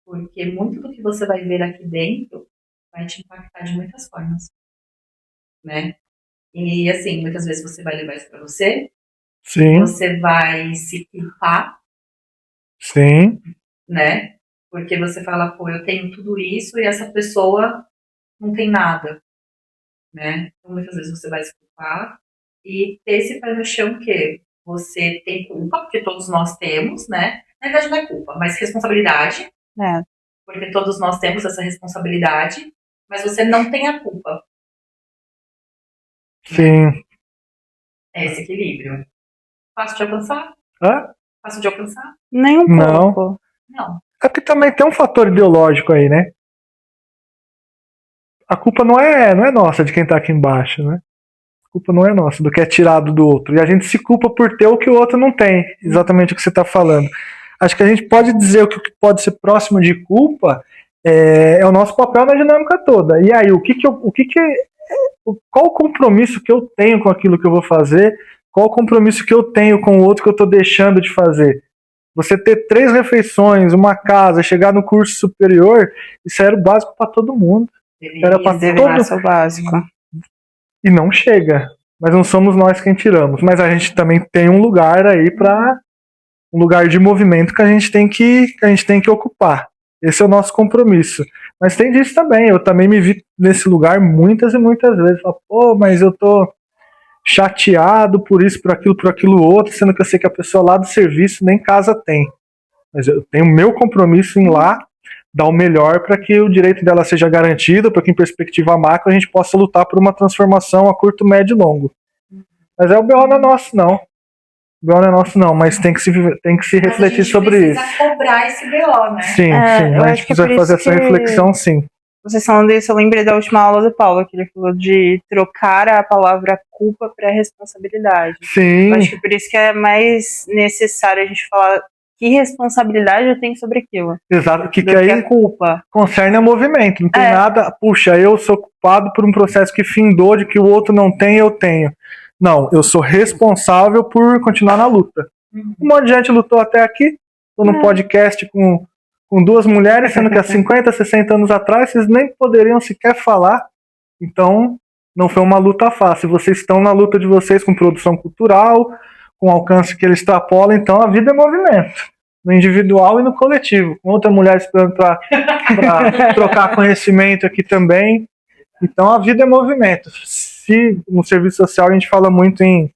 Speaker 2: porque muito do que você vai ver aqui dentro vai te impactar de muitas formas, né? E assim, muitas vezes você vai levar isso para você.
Speaker 3: Sim.
Speaker 2: Você vai se culpar.
Speaker 3: Sim.
Speaker 2: Né? Porque você fala, pô, eu tenho tudo isso e essa pessoa não tem nada, né? Então muitas vezes você vai se culpar e ter esse pé no chão que você tem culpa, porque todos nós temos, né? Na verdade não é culpa, mas responsabilidade. Porque todos nós temos essa responsabilidade, mas você não tem a culpa.
Speaker 3: Sim.
Speaker 2: É esse equilíbrio. Fácil de alcançar? Fácil de alcançar?
Speaker 1: Nem um pouco.
Speaker 2: Não.
Speaker 3: É porque também tem um fator ideológico aí, né? A culpa não é nossa de quem tá aqui embaixo, né? A culpa não é nossa, do que é tirado do outro. E a gente se culpa por ter o que o outro não tem. Exatamente o que você tá falando. Acho que a gente pode dizer que o que pode ser próximo de culpa é o nosso papel na dinâmica toda. E aí, o que qual o compromisso que eu tenho com aquilo que eu vou fazer, qual o compromisso que eu tenho com o outro que eu estou deixando de fazer. Você ter 3 refeições, uma casa, chegar no curso superior, isso era o básico para todo mundo. Era para
Speaker 1: Deveria ser o básico.
Speaker 3: E não chega. Mas não somos nós quem tiramos. Mas a gente também tem um lugar aí para um lugar de movimento que a gente tem que ocupar. Esse é o nosso compromisso. Mas tem disso também. Eu também me vi nesse lugar muitas e muitas vezes. Pô, mas eu tô chateado por isso, por aquilo outro, sendo que eu sei que a pessoa lá do serviço nem casa tem. Mas eu tenho o meu compromisso em lá dar o melhor para que o direito dela seja garantido, para que em perspectiva macro a gente possa lutar por uma transformação a curto, médio e longo. Mas o BO não é nosso, não. O BO não é nosso, não, mas tem que se refletir sobre isso.
Speaker 2: A gente precisa cobrar esse BO, né?
Speaker 3: Sim, sim, a gente precisa fazer essa reflexão, sim.
Speaker 1: Vocês falando disso, eu lembrei da última aula do Paulo, que ele falou de trocar a palavra culpa para responsabilidade.
Speaker 3: Sim.
Speaker 1: Eu acho que por isso que é mais necessário a gente falar que responsabilidade eu tenho sobre aquilo.
Speaker 3: Exato, que
Speaker 1: aí
Speaker 3: a
Speaker 1: culpa
Speaker 3: concerne a movimento. Não tem nada, puxa, eu sou culpado por um processo que findou de que o outro não tem, eu tenho. Não, eu sou responsável por continuar na luta. Um monte de gente lutou até aqui. Estou num podcast com 2 mulheres, sendo que há 50, 60 anos atrás vocês nem poderiam sequer falar. Então, não foi uma luta fácil. Vocês estão na luta de vocês com produção cultural, com alcance que ele extrapola. Então, a vida é movimento. No individual e no coletivo. Com outra mulher esperando para trocar conhecimento aqui também. Então, a vida é movimento. Se no serviço social a gente fala muito em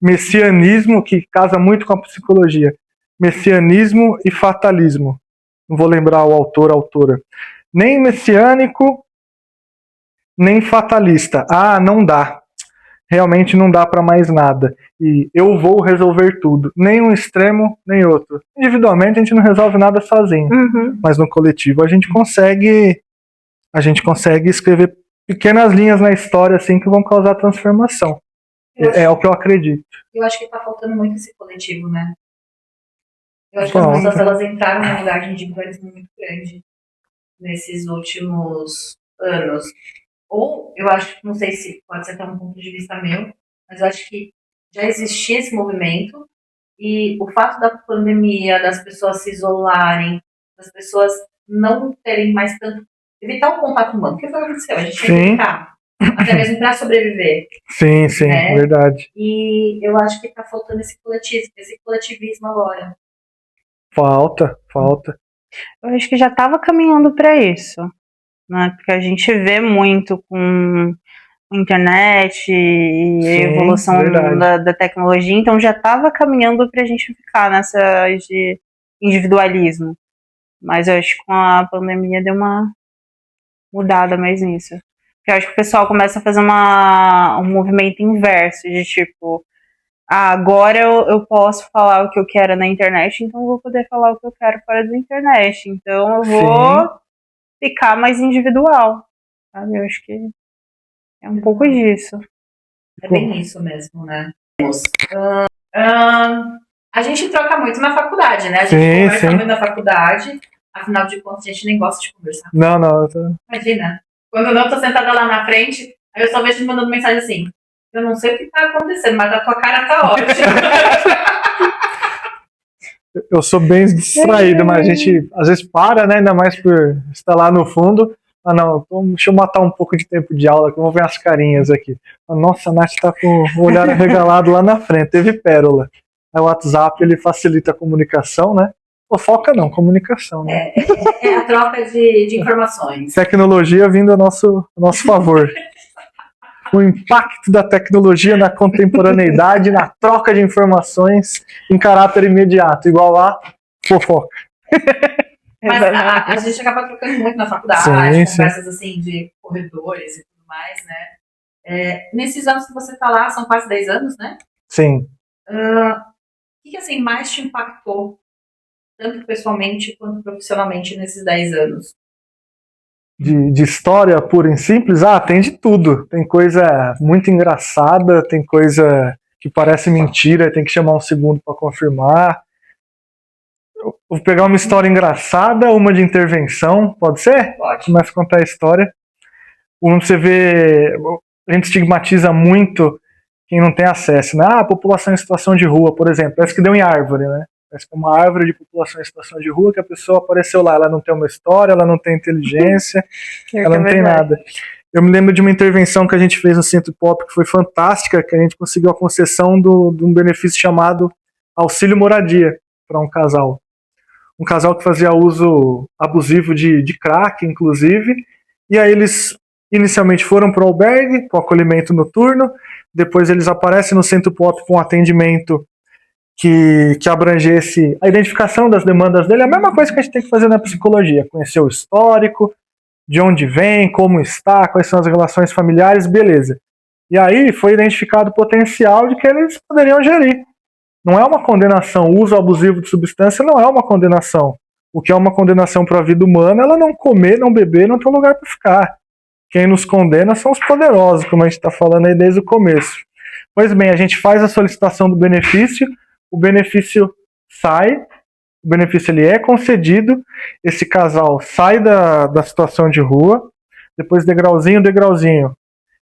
Speaker 3: messianismo, que casa muito com a psicologia. Messianismo e fatalismo. Não vou lembrar o autor, a autora. Nem messiânico, nem fatalista. Ah, não dá. Realmente não dá para mais nada. E eu vou resolver tudo. Nem um extremo, nem outro. Individualmente a gente não resolve nada sozinho. Mas no coletivo a gente consegue escrever pequenas linhas na história assim que vão causar transformação. É o que eu acredito.
Speaker 2: Eu acho que tá faltando muito esse coletivo, né? Eu acho que as pessoas elas entraram num lugar de individualismo muito grande nesses últimos anos. Ou eu acho, não sei se pode ser até um ponto de vista meu, mas eu acho que já existia esse movimento e o fato da pandemia, das pessoas se isolarem, das pessoas não terem mais tanto, evitar o contato humano, porque foi o que aconteceu, a gente tem que evitar, até mesmo para sobreviver.
Speaker 3: Sim, né? Verdade.
Speaker 2: E eu acho que está faltando esse coletivismo agora.
Speaker 3: Falta.
Speaker 1: Eu acho que já estava caminhando para isso, né? Porque a gente vê muito com internet e a evolução da tecnologia, então já estava caminhando para a gente ficar nessa de individualismo. Mas eu acho que com a pandemia deu uma mudada mais nisso. Porque eu acho que o pessoal começa a fazer um movimento inverso, de tipo, agora eu posso falar o que eu quero na internet, então eu vou poder falar o que eu quero fora da internet. Então eu vou ficar mais individual. Sabe? Eu acho que é um pouco disso.
Speaker 2: É bem isso mesmo, né? A gente troca muito na faculdade, né? A gente conversa muito na faculdade. Afinal de contas, a gente nem gosta de conversar.
Speaker 3: Não.
Speaker 2: Imagina. Quando eu não tô sentada lá na frente, aí eu só vejo mandando mensagem assim. Eu não sei o que tá acontecendo, mas a tua cara tá ótima.
Speaker 3: Eu sou bem distraído, mas a gente às vezes para, né? Ainda mais por estar lá no fundo. Ah, não, deixa eu matar um pouco de tempo de aula, que eu vou ver as carinhas aqui. Nossa, a Nath tá com o olhar arregalado lá na frente, teve pérola. Aí o WhatsApp, ele facilita a comunicação, né? Fofoca não, comunicação, né?
Speaker 2: É a troca de informações.
Speaker 3: Tecnologia vindo a nosso favor. O impacto da tecnologia na contemporaneidade, na troca de informações em caráter imediato, igual a fofoca.
Speaker 2: Mas a gente acaba trocando muito na faculdade, conversas assim de corredores e tudo mais, né? Nesses anos que você está lá, são quase 10 anos, né?
Speaker 3: Sim.
Speaker 2: O que assim, mais te impactou, tanto pessoalmente quanto profissionalmente, nesses 10 anos?
Speaker 3: De história pura e simples? Tem de tudo. Tem coisa muito engraçada, tem coisa que parece mentira, tem que chamar um segundo para confirmar. Vou pegar uma história engraçada, uma de intervenção, pode ser?
Speaker 2: Pode.
Speaker 3: Começa a contar a história. Você vê a gente estigmatiza muito quem não tem acesso, né? A população em situação de rua, por exemplo, parece que deu em árvore, né? Parece que é uma árvore de população em situação de rua que a pessoa apareceu lá, ela não tem uma história, ela não tem inteligência, ela não tem nada. Eu me lembro de uma intervenção que a gente fez no Centro Pop que foi fantástica, que a gente conseguiu a concessão de um benefício chamado auxílio moradia para um casal. Um casal que fazia uso abusivo de crack, inclusive, e aí eles inicialmente foram para o albergue, para o acolhimento noturno, depois eles aparecem no Centro Pop com um atendimento que abrangesse a identificação das demandas dele, a mesma coisa que a gente tem que fazer na psicologia, conhecer o histórico, de onde vem, como está, quais são as relações familiares, beleza. E aí foi identificado o potencial de que eles poderiam gerir. Não é uma condenação, o uso abusivo de substância não é uma condenação. O que é uma condenação para a vida humana é ela não comer, não beber, não ter um lugar para ficar. Quem nos condena são os poderosos, como a gente está falando aí desde o começo. Pois bem, a gente faz a solicitação do benefício, o benefício sai, o benefício ele é concedido, esse casal sai da situação de rua, depois degrauzinho,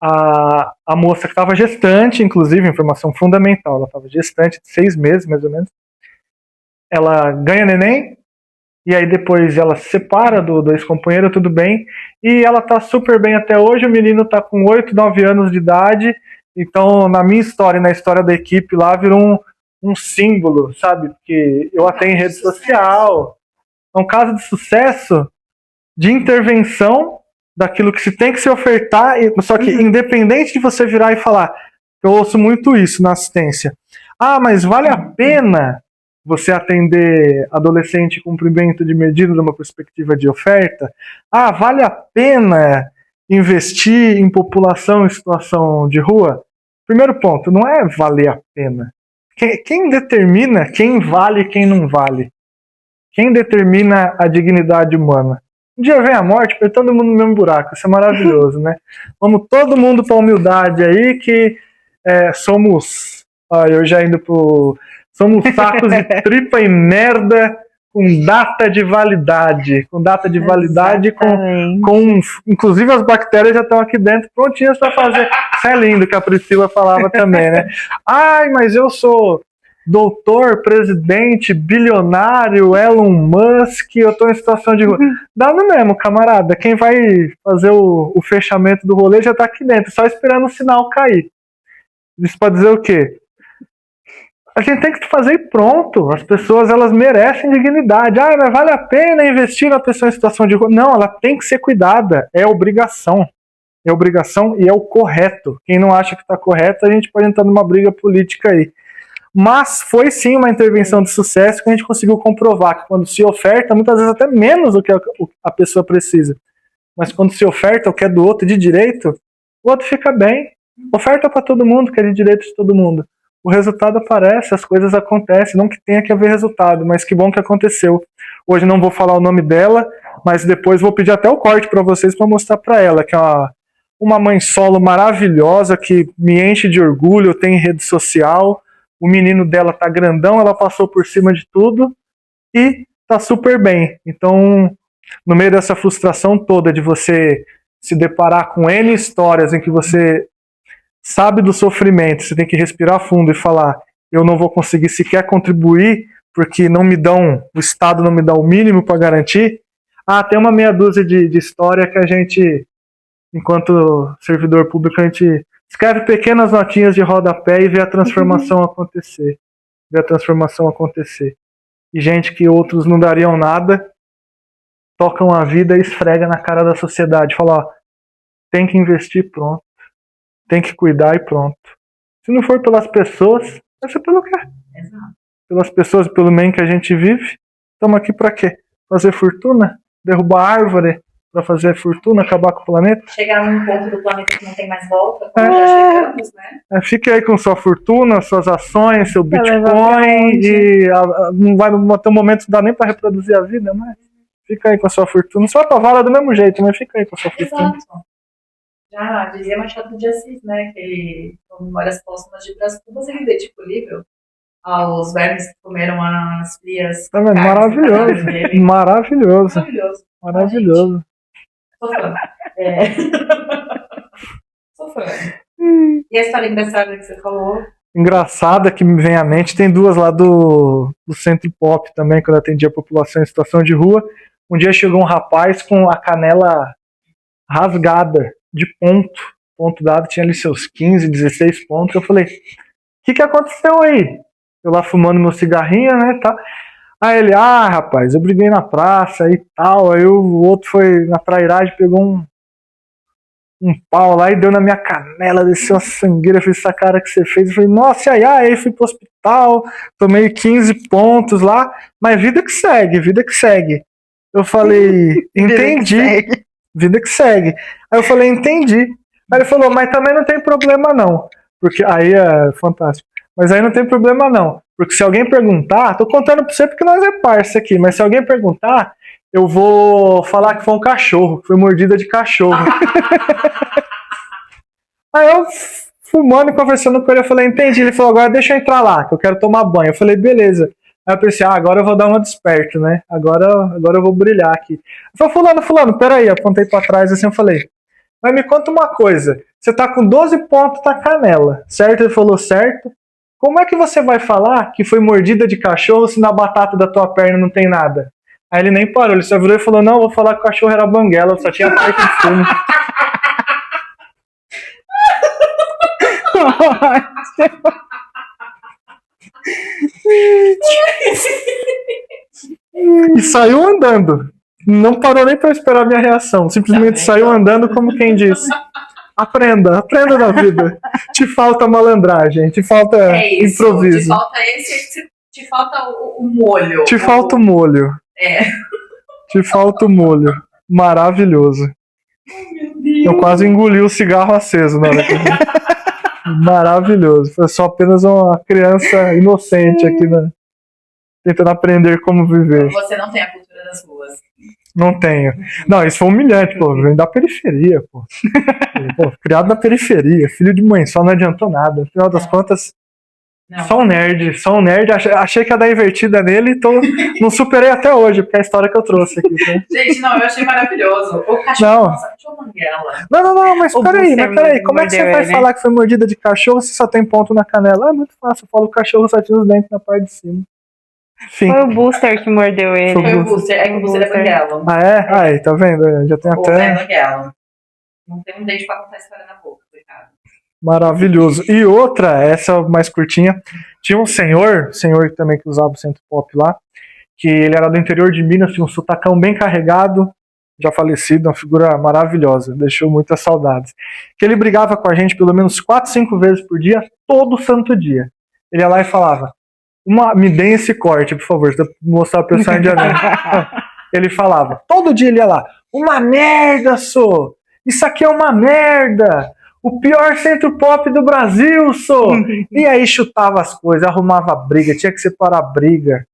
Speaker 3: a moça que estava gestante, inclusive, informação fundamental, ela estava gestante de 6 meses, mais ou menos, ela ganha neném, e aí depois ela se separa do ex-companheiro, tudo bem, e ela tá super bem até hoje, o menino tá com 8, 9 anos de idade, então na minha história e na história da equipe lá virou um símbolo, sabe? Porque eu atendo em rede social. É um caso de sucesso de intervenção daquilo que se tem que se ofertar, só que independente de você virar e falar, eu ouço muito isso na assistência. Ah, mas vale a pena você atender adolescente em cumprimento de medida numa perspectiva de oferta? Ah, vale a pena investir em população em situação de rua? Primeiro ponto, não é valer a pena. Quem determina quem vale e quem não vale? Quem determina a dignidade humana? Um dia vem a morte, põe todo mundo no mesmo buraco. Isso é maravilhoso, né? Vamos todo mundo para a humildade aí, que somos... eu já indo pro... Somos sacos de tripa e merda com data de validade. Com data de validade, com inclusive as bactérias já estão aqui dentro prontinhas para fazer. Isso é lindo que a Priscila falava também, né? Ai, mas eu sou doutor, presidente, bilionário, Elon Musk, eu tô em situação de rua. Dá no mesmo, camarada. Quem vai fazer o fechamento do rolê já tá aqui dentro, só esperando o sinal cair. Isso pode dizer o quê? A gente tem que fazer e pronto. As pessoas, elas merecem dignidade. Ah, mas vale a pena investir na pessoa em situação de rua? Não, ela tem que ser cuidada. É obrigação. É obrigação e é o correto. Quem não acha que está correto, a gente pode entrar numa briga política aí. Mas foi sim uma intervenção de sucesso que a gente conseguiu comprovar que quando se oferta, muitas vezes até menos do que a pessoa precisa. Mas quando se oferta o que é do outro de direito, o outro fica bem. Oferta para todo mundo, que é de direito de todo mundo. O resultado aparece, as coisas acontecem, não que tenha que haver resultado, mas que bom que aconteceu. Hoje não vou falar o nome dela, mas depois vou pedir até o corte para vocês para mostrar para ela, que é uma mãe solo maravilhosa, que me enche de orgulho, tem rede social, o menino dela tá grandão, ela passou por cima de tudo e tá super bem. Então, no meio dessa frustração toda de você se deparar com N histórias em que você sabe do sofrimento, você tem que respirar fundo e falar, eu não vou conseguir sequer contribuir porque o Estado não me dá o mínimo para garantir. Tem uma meia dúzia de história que a gente, enquanto servidor público, a gente escreve pequenas notinhas de rodapé e vê a transformação acontecer. E gente que outros não dariam nada, tocam a vida e esfrega na cara da sociedade. Fala, tem que investir, pronto. Tem que cuidar e pronto. Se não for pelas pessoas, vai ser pelo quê?
Speaker 2: Exato.
Speaker 3: Pelas pessoas e pelo meio que a gente vive. Estamos aqui para quê? Fazer fortuna? Derrubar árvore para fazer fortuna? Acabar com o planeta?
Speaker 2: Chegar num ponto do planeta que não tem mais volta, como já chegamos, né?
Speaker 3: Fique aí com sua fortuna, suas ações, seu Bitcoin e não vai ter um momento que não dá nem para reproduzir a vida, mas fica aí com a sua fortuna. Só para vala do mesmo jeito, mas fica aí com a sua fortuna.
Speaker 2: Exato. Já dizia Machado de Assis, né, que ele, com Memórias Póstumas de Brás Cubas, ele dedica o livro aos vermes que comeram as frias.
Speaker 3: Maravilhoso. Maravilhoso.
Speaker 2: Maravilhoso.
Speaker 3: Maravilhoso.
Speaker 2: Tô falando. Sou fã. E a história engraçada que você falou?
Speaker 3: Engraçada que me vem à mente, tem duas lá do Centro Pop também, quando eu atendia a população em situação de rua. Um dia chegou um rapaz com a canela rasgada de ponto dado, tinha ali seus 15, 16 pontos. Eu falei, o que aconteceu aí? Eu lá fumando meu cigarrinho, né, tá? Aí ele, rapaz, eu briguei na praça e tal, aí o outro foi na trairagem, pegou um pau lá e deu na minha canela, desceu uma sangueira, fez essa cara que você fez. Eu falei, nossa, aí fui pro hospital, tomei 15 pontos lá, mas vida que segue, vida que segue. Eu falei, entendi, vida que segue. Aí eu falei, entendi. Aí ele falou, mas também não tem problema não, porque aí é fantástico. Mas aí não tem problema não, porque se alguém perguntar, tô contando pra você porque nós é parça aqui, mas se alguém perguntar, eu vou falar que foi um cachorro, que foi mordida de cachorro. Aí eu, fumando e conversando com ele, eu falei, entendi. Ele falou, agora deixa eu entrar lá, que eu quero tomar banho. Eu falei, beleza. Aí eu pensei, agora eu vou dar uma desperto, né? Agora eu vou brilhar aqui. Eu falei, fulano, peraí. Apontei pra trás assim, eu falei, mas me conta uma coisa. Você tá com 12 pontos na canela, certo? Ele falou, certo. Como é que você vai falar que foi mordida de cachorro se na batata da tua perna não tem nada? Aí ele nem parou, ele só virou e falou, não, eu vou falar que o cachorro era banguela, só tinha parte de fumo. E saiu andando. Não parou nem pra esperar a minha reação. Simplesmente saiu andando como quem diz. Aprenda da vida. Te falta malandragem, te falta improviso.
Speaker 2: Te falta te falta o molho.
Speaker 3: Te falta o molho.
Speaker 2: É.
Speaker 3: Te falta o molho. Maravilhoso. Eu quase engoli o cigarro aceso na hora que maravilhoso. Foi só apenas uma criança inocente aqui, né? Tentando aprender como viver.
Speaker 2: Você não tem a cultura das ruas.
Speaker 3: Não tenho. Não, isso foi humilhante, pô. Vem da periferia, pô. Criado na periferia, filho de mãe, só não adiantou nada. No final das contas, só um nerd. Achei que ia dar invertida nele, então não superei até hoje, porque é a história que eu trouxe aqui. Tá?
Speaker 2: Gente, não, eu achei maravilhoso. O cachorro, nossa, cachorro banguela.
Speaker 3: Não, mas peraí. Como é que você vai falar que foi mordida de cachorro se só tem ponto na canela? É muito fácil, eu falo que o cachorro só tinha os dentes na parte de cima. Sim.
Speaker 1: Foi o Booster que mordeu ele.
Speaker 2: Foi o Booster, é que o Booster é banguela.
Speaker 3: Ah, é? Aí, tá vendo? Já tem até...
Speaker 2: é banguela. Não tem um dente pra contar a história na boca, coitado.
Speaker 3: Maravilhoso. E outra, essa mais curtinha, tinha um senhor também que usava o Centro Pop lá, que ele era do interior de Minas, tinha um sotacão bem carregado, já falecido, uma figura maravilhosa, deixou muitas saudades. Que ele brigava com a gente pelo menos 4, 5 vezes por dia, todo santo dia. Ele ia lá e falava, me deem esse corte, por favor, pra mostrar pra pessoa indianamente. Ele falava, todo dia ele ia lá, uma merda, sô! Isso aqui é uma merda! O pior Centro Pop do Brasil, sô! E aí chutava as coisas, arrumava briga, tinha que separar a briga.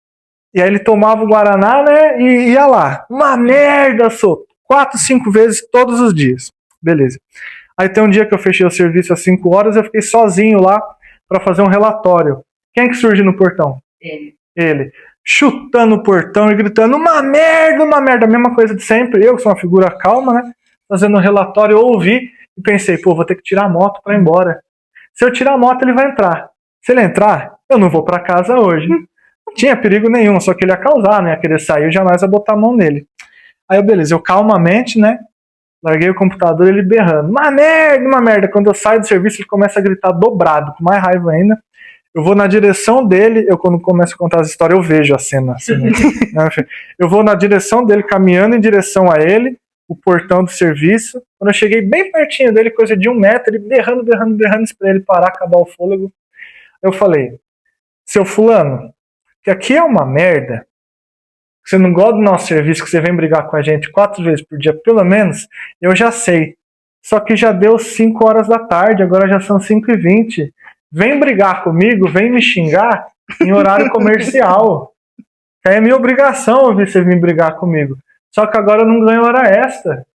Speaker 3: E aí ele tomava o Guaraná, né, e ia lá. Uma merda, sô! 4, 5 vezes todos os dias. Beleza. Aí tem um dia que eu fechei o serviço às 5 horas, eu fiquei sozinho lá pra fazer um relatório. Quem que surge no portão? Ele. Chutando o portão e gritando, uma merda, a mesma coisa de sempre. Eu, que sou uma figura calma, né, fazendo um relatório, eu ouvi e pensei, vou ter que tirar a moto pra ir embora. Se eu tirar a moto, ele vai entrar. Se ele entrar, eu não vou pra casa hoje. Não tinha perigo nenhum, só que ele ia causar, né, ia querer sair, eu jamais ia botar a mão nele. Aí, beleza, eu calmamente, né, larguei o computador, ele berrando, uma merda. Quando eu saio do serviço, ele começa a gritar dobrado, com mais raiva ainda. Eu vou na direção dele, quando começo a contar as histórias, eu vejo a cena. Assim, né? Eu vou na direção dele, caminhando em direção a ele, o portão do serviço. Quando eu cheguei bem pertinho dele, coisa de 1 metro, ele berrando, pra ele parar, acabar o fôlego. Eu falei, seu fulano, que aqui é uma merda, você não gosta do nosso serviço, que você vem brigar com a gente 4 vezes por dia, pelo menos, eu já sei. Só que já deu 5 horas da tarde, agora já são 5h20. Vem brigar comigo, vem me xingar em horário comercial. É minha obrigação você vir brigar comigo. Só que agora eu não ganho hora extra.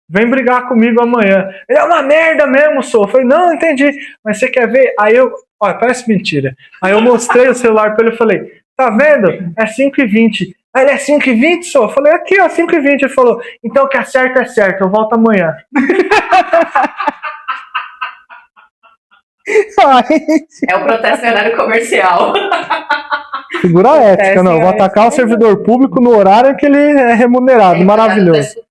Speaker 3: Vem brigar comigo amanhã. Ele é uma merda mesmo, sou. Eu falei, não, entendi. Mas você quer ver? Aí eu... Olha, parece mentira. Aí eu mostrei o celular pra ele e falei, tá vendo? É 5h20. Aí ele é 5h20, sou? Eu falei, aqui ó, 5h20. Ele falou, então o que é certo, eu volto amanhã.
Speaker 2: É o protesto em horário comercial.
Speaker 3: Figura ética, não. Vou atacar o servidor público no horário que ele é remunerado. Maravilhoso.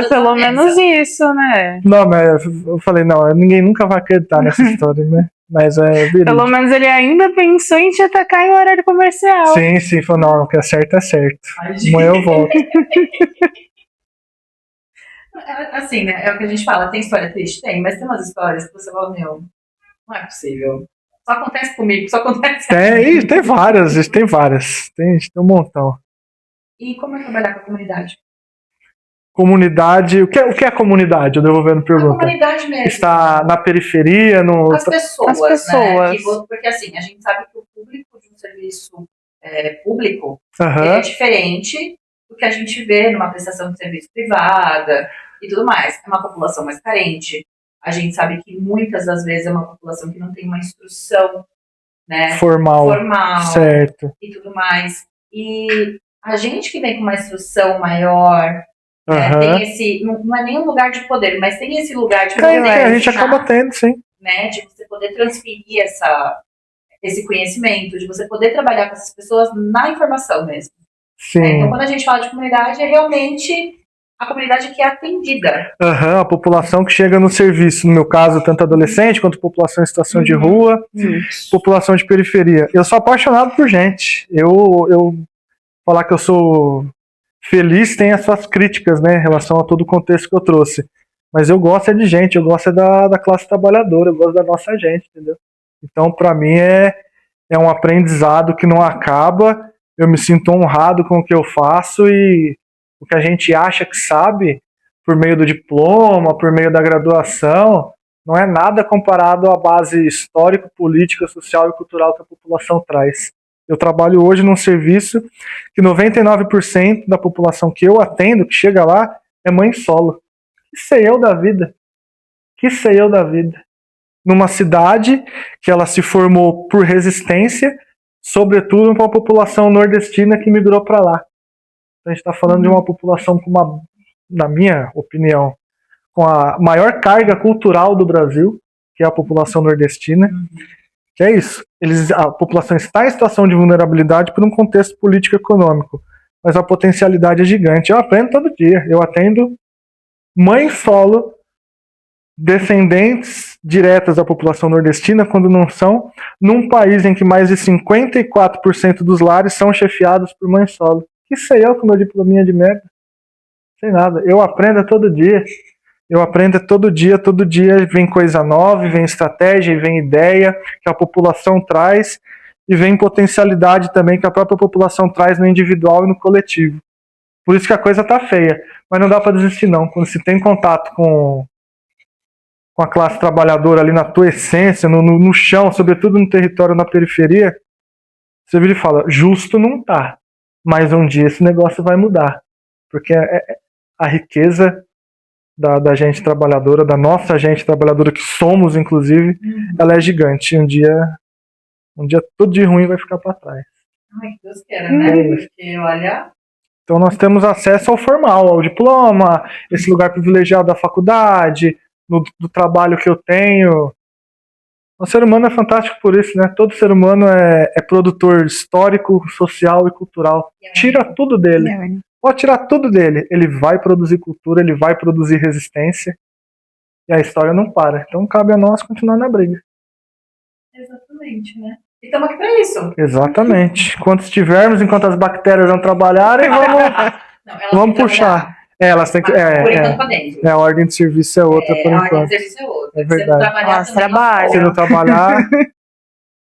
Speaker 1: Pelo menos isso, né?
Speaker 3: Não, mas eu falei, não, ninguém nunca vai acreditar nessa história, né? Mas é verídico.
Speaker 1: Pelo menos ele ainda pensou em te atacar em horário comercial.
Speaker 3: Sim, falou, não, o que é certo é certo. Amanhã eu volto.
Speaker 2: Assim, né? É o que a gente fala, tem história triste? Tem, mas tem umas histórias que você fala, meu, não é possível. Só acontece comigo, só acontece comigo.
Speaker 3: Tem várias. Tem um montão.
Speaker 2: E como é trabalhar com a comunidade?
Speaker 3: Comunidade, o que é a comunidade? Eu devolvendo
Speaker 2: A
Speaker 3: pergunta.
Speaker 2: comunidade mesmo.
Speaker 3: Está na periferia, no...
Speaker 2: As pessoas,
Speaker 1: pessoas.
Speaker 2: né? Porque assim, a gente sabe que o público de um serviço público
Speaker 3: Aham.
Speaker 2: ele é diferente do que a gente vê numa prestação de serviço privada e tudo mais. É uma população mais carente. A gente sabe que muitas das vezes é uma população que não tem uma instrução, né,
Speaker 3: Formal. Certo.
Speaker 2: E tudo mais. E a gente que vem com uma instrução maior, tem esse, não é nem um lugar de poder, mas tem esse lugar de poder.
Speaker 3: A gente acaba tendo, sim.
Speaker 2: Né, de você poder transferir esse conhecimento, de você poder trabalhar com essas pessoas na informação mesmo.
Speaker 3: Sim.
Speaker 2: Então, quando a gente fala de comunidade, é realmente a comunidade que é atendida.
Speaker 3: A população que chega no serviço, no meu caso, tanto adolescente quanto população em situação de rua, população de periferia. Eu sou apaixonado por gente. Eu falar que eu sou feliz tem as suas críticas, né, em relação a todo o contexto que eu trouxe. Mas eu gosto de gente, eu gosto da classe trabalhadora, eu gosto da nossa gente, entendeu? Então, para mim, é um aprendizado que não acaba. Eu me sinto honrado com o que eu faço e o que a gente acha que sabe, por meio do diploma, por meio da graduação, não é nada comparado à base histórica, política, social e cultural que a população traz. Eu trabalho hoje num serviço que 99% da população que eu atendo, que chega lá, é mãe solo. Que sei eu da vida? Numa cidade que ela se formou por resistência, sobretudo para uma população nordestina que migrou para lá. A gente está falando de uma população com na minha opinião, com a maior carga cultural do Brasil, que é a população nordestina. Que é isso. A população está em situação de vulnerabilidade por um contexto político-econômico, mas a potencialidade é gigante. Eu aprendo todo dia. Eu atendo mãe solo, descendentes diretas da população nordestina, quando não são, num país em que mais de 54% dos lares são chefiados por mãe solo. Que sei eu com meu diplominha de merda? Sei nada. Eu aprendo todo dia. Todo dia vem coisa nova, vem estratégia, vem ideia que a população traz e vem potencialidade também que a própria população traz no individual e no coletivo. Por isso que a coisa tá feia. Mas não dá para desistir não. Quando se tem contato com a classe trabalhadora ali na tua essência, no chão, sobretudo no território, na periferia, você vira e fala, justo não tá. Mas um dia esse negócio vai mudar. Porque a riqueza da gente trabalhadora, da nossa gente trabalhadora, que somos, inclusive, ela é gigante. Um dia tudo de ruim vai ficar para trás.
Speaker 2: Ai, que Deus queira, né? Porque, olha...
Speaker 3: Então nós temos acesso ao formal, ao diploma, esse lugar privilegiado da faculdade, do trabalho que eu tenho. O ser humano é fantástico por isso, né? Todo ser humano é produtor histórico, social e cultural. Tira tudo dele. Pode tirar tudo dele. Ele vai produzir cultura, ele vai produzir resistência. E a história não para. Então cabe a nós continuar na briga.
Speaker 2: Exatamente, né? E estamos aqui para isso.
Speaker 3: Exatamente. Enquanto as bactérias não trabalharem, vamos puxar. Elas têm que.
Speaker 2: Por enquanto pra dentro.
Speaker 3: A ordem de serviço é outra, por enquanto.
Speaker 2: A ordem de serviço é outra.
Speaker 3: É verdade.
Speaker 1: Se
Speaker 3: não trabalhar.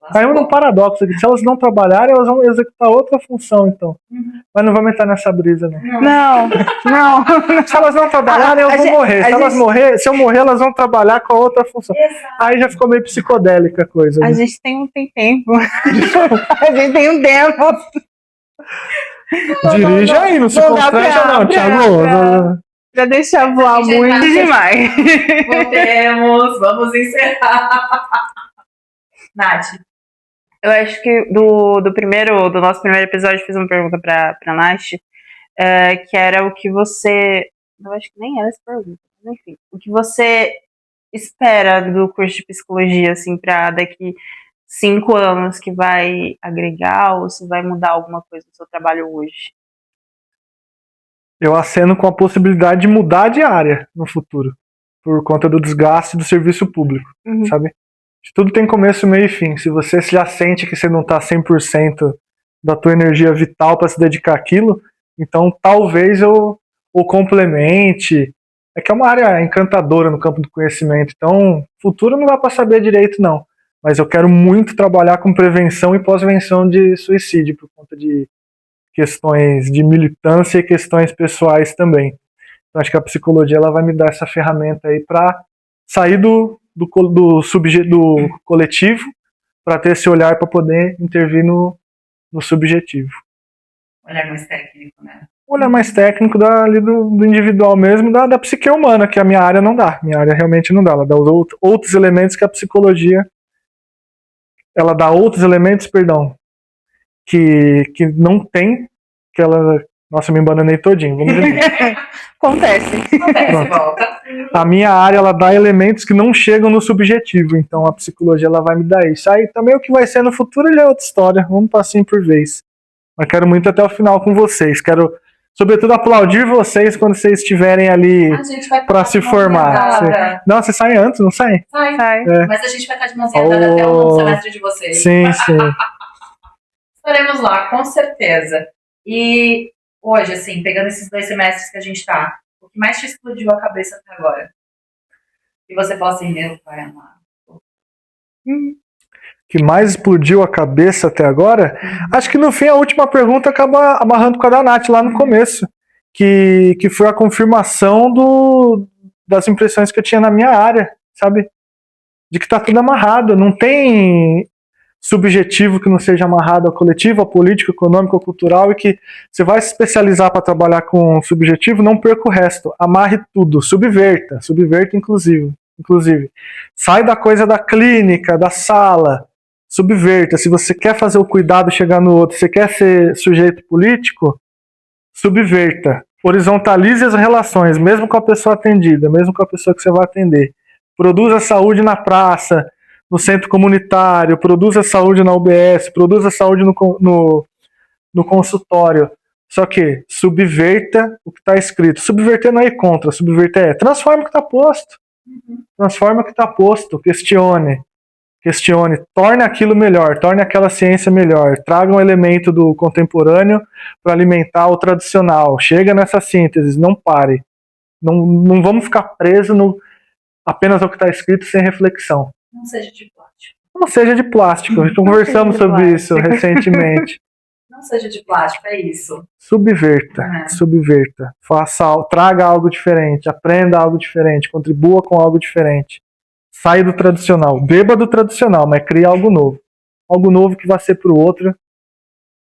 Speaker 3: Aí é um paradoxo aqui. Se elas não trabalharem, elas vão executar outra função, então. Mas não vamos entrar nessa brisa, não.
Speaker 1: Não.
Speaker 3: Se elas não trabalharem, elas vão morrer. Se eu morrer, elas vão trabalhar com a outra função.
Speaker 2: Exato.
Speaker 3: Aí já ficou meio psicodélica a coisa.
Speaker 1: A gente tem tempo. A gente tem um tempo.
Speaker 3: Dirige aí, não se constrange não, Thiago.
Speaker 1: Já deixa voar muito demais.
Speaker 2: Vamos encerrar. Nath.
Speaker 1: Eu acho que do nosso primeiro episódio, fiz uma pergunta pra Nath, que era o que você... Eu acho que nem era essa pergunta, mas enfim. O que você espera do curso de psicologia, assim, para daqui 5 anos, que vai agregar ou se vai mudar alguma coisa do seu trabalho hoje?
Speaker 3: Eu aceno com a possibilidade de mudar de área no futuro, por conta do desgaste do serviço público, sabe? Tudo tem começo, meio e fim. Se você já sente que você não está 100% da tua energia vital para se dedicar àquilo, então talvez eu o complemente. É que é uma área encantadora no campo do conhecimento, então futuro não dá para saber direito não. Mas eu quero muito trabalhar com prevenção e pós-venção de suicídio, por conta de questões de militância e questões pessoais também. Então acho que a psicologia ela vai me dar essa ferramenta aí para sair do coletivo, para ter esse olhar para poder intervir no subjetivo.
Speaker 2: Olhar mais técnico, né?
Speaker 3: Olhar mais técnico do individual mesmo, da psique humana, que a minha área não dá. Minha área realmente não dá. Ela dá outros elementos que a psicologia. Ela dá outros elementos, perdão, que não tem, que ela. Nossa, me embananei todinho. Vamos ver.
Speaker 1: Acontece,
Speaker 2: volta.
Speaker 3: A minha área, ela dá elementos que não chegam no subjetivo, então a psicologia, ela vai me dar isso. Aí também o que vai ser no futuro já é outra história, vamos passinho por vez. Mas quero muito até o final com vocês, quero, sobretudo, aplaudir vocês quando vocês estiverem ali para se formar. Não, vocês saem antes, não saem?
Speaker 2: Sai. Mas a gente vai estar de mãozinha dada até o semestre de vocês.
Speaker 3: Sim.
Speaker 2: Estaremos lá, com certeza. E hoje, assim, pegando esses 2 semestres que a gente tá, o que mais te explodiu a cabeça até agora? E você fala assim, meu pai amado.
Speaker 3: Que mais explodiu a cabeça até agora? Acho que no fim a última pergunta acaba amarrando com a da Nath lá no começo, que foi a confirmação das impressões que eu tinha na minha área, sabe? De que tá tudo amarrado, não tem subjetivo que não seja amarrado ao coletivo, ao político, econômico, ao cultural, e que você vai se especializar para trabalhar com subjetivo, não perca o resto, amarre tudo, subverta inclusive. Sai da coisa da clínica, da sala, subverta. Se você quer fazer o cuidado chegar no outro, você quer ser sujeito político, subverta. Horizontalize as relações, mesmo com a pessoa atendida, mesmo com a pessoa que você vai atender. Produza saúde na praça, no centro comunitário, produza saúde na UBS, produza saúde no consultório. Só que subverta o que está escrito. Subverter não é ir contra, subverter é transforma o que está posto. Transforma o que está posto, questione, torne aquilo melhor, torne aquela ciência melhor, traga um elemento do contemporâneo para alimentar o tradicional. Chega nessa síntese, não pare. Não vamos ficar presos apenas ao que está escrito sem reflexão.
Speaker 2: Não seja de plástico.
Speaker 3: Não seja de plástico. Conversamos sobre isso recentemente.
Speaker 2: Não seja de plástico, é isso.
Speaker 3: Subverta. Traga algo diferente, aprenda algo diferente, contribua com algo diferente. Saia do tradicional, beba do tradicional, mas crie algo novo. Algo novo que vai ser para o outro,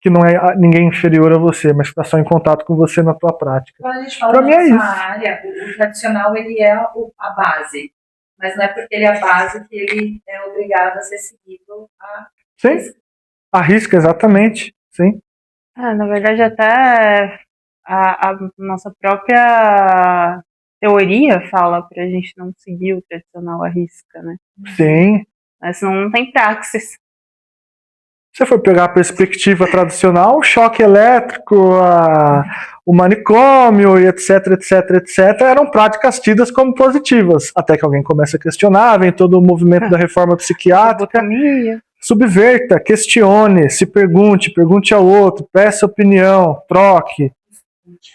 Speaker 3: que não é ninguém inferior a você, mas que está só em contato com você na tua prática.
Speaker 2: Quando a gente fala nessa área, o tradicional ele é a base. Mas não é porque ele é a base que ele é obrigado a ser seguido a...
Speaker 3: Sim, a risca, exatamente. Sim.
Speaker 1: Na verdade, até a nossa própria teoria fala pra gente não seguir o tradicional à risca, né?
Speaker 3: Sim.
Speaker 1: Mas senão não tem praxis.
Speaker 3: Se você for pegar a perspectiva tradicional, o choque elétrico, o manicômio e etc, eram práticas tidas como positivas. Até que alguém começa a questionar, vem todo o movimento da reforma psiquiátrica. Subverta, questione, se pergunte ao outro, peça opinião, troque,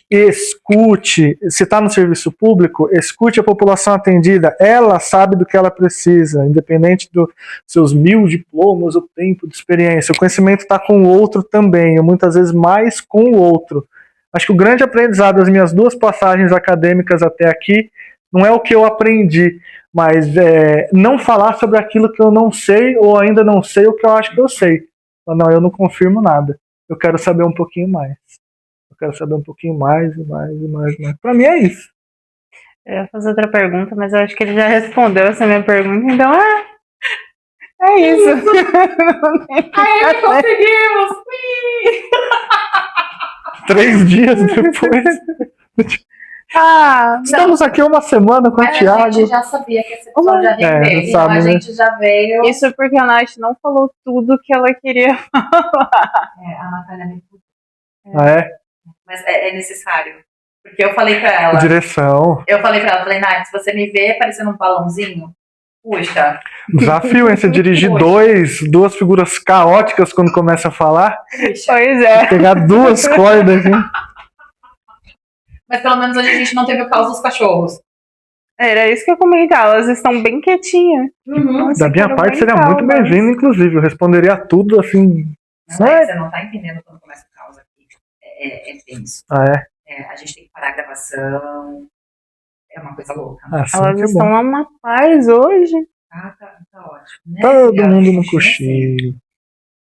Speaker 3: escute. Se está no serviço público, escute a população atendida, ela sabe do que ela precisa, independente dos seus 1000 diplomas, o tempo de experiência. O conhecimento está com o outro também, ou muitas vezes mais com o outro. Acho que o grande aprendizado das minhas 2 passagens acadêmicas até aqui não é o que eu aprendi, mas não falar sobre aquilo que eu não sei ou ainda não sei o que eu acho que eu sei. Não, eu não confirmo nada. Eu quero saber um pouquinho mais. E mais. Pra mim é isso.
Speaker 1: Eu ia fazer outra pergunta, mas eu acho que ele já respondeu essa minha pergunta, então é isso.
Speaker 2: Aí conseguimos!
Speaker 3: 3 dias depois. Estamos aqui uma semana com o
Speaker 2: Mas a
Speaker 3: Thiago.
Speaker 2: gente já sabia que esse episódio ia render, então
Speaker 3: sabe,
Speaker 2: a
Speaker 3: né?
Speaker 2: gente já veio...
Speaker 1: Isso porque a Nath não falou tudo que ela queria.
Speaker 2: a Natália me... Mas é necessário. Porque eu falei pra ela...
Speaker 3: Direção.
Speaker 2: Eu falei pra ela, falei, Nath, se você me vê parecendo um balãozinho, puxa.
Speaker 3: Desafio, hein? Você dirigir duas figuras caóticas quando começa a falar.
Speaker 2: Puxa.
Speaker 1: Pois é.
Speaker 3: Pegar duas cordas aqui.
Speaker 2: Mas pelo menos hoje a gente não teve o caos dos cachorros.
Speaker 1: Era isso que eu comentava, elas estão bem quietinhas.
Speaker 2: Nossa,
Speaker 3: Da minha parte, seria muito bem-vindo, inclusive. Eu responderia a tudo assim.
Speaker 2: Você não tá entendendo quando começa o caos aqui. É tenso. A gente tem que parar a gravação. É uma coisa louca.
Speaker 3: Assim
Speaker 1: Elas
Speaker 3: que é
Speaker 1: estão
Speaker 3: bom.
Speaker 1: numa paz hoje.
Speaker 2: Tá ótimo. Né?
Speaker 3: Todo mundo no
Speaker 2: Gente,
Speaker 3: cochilo.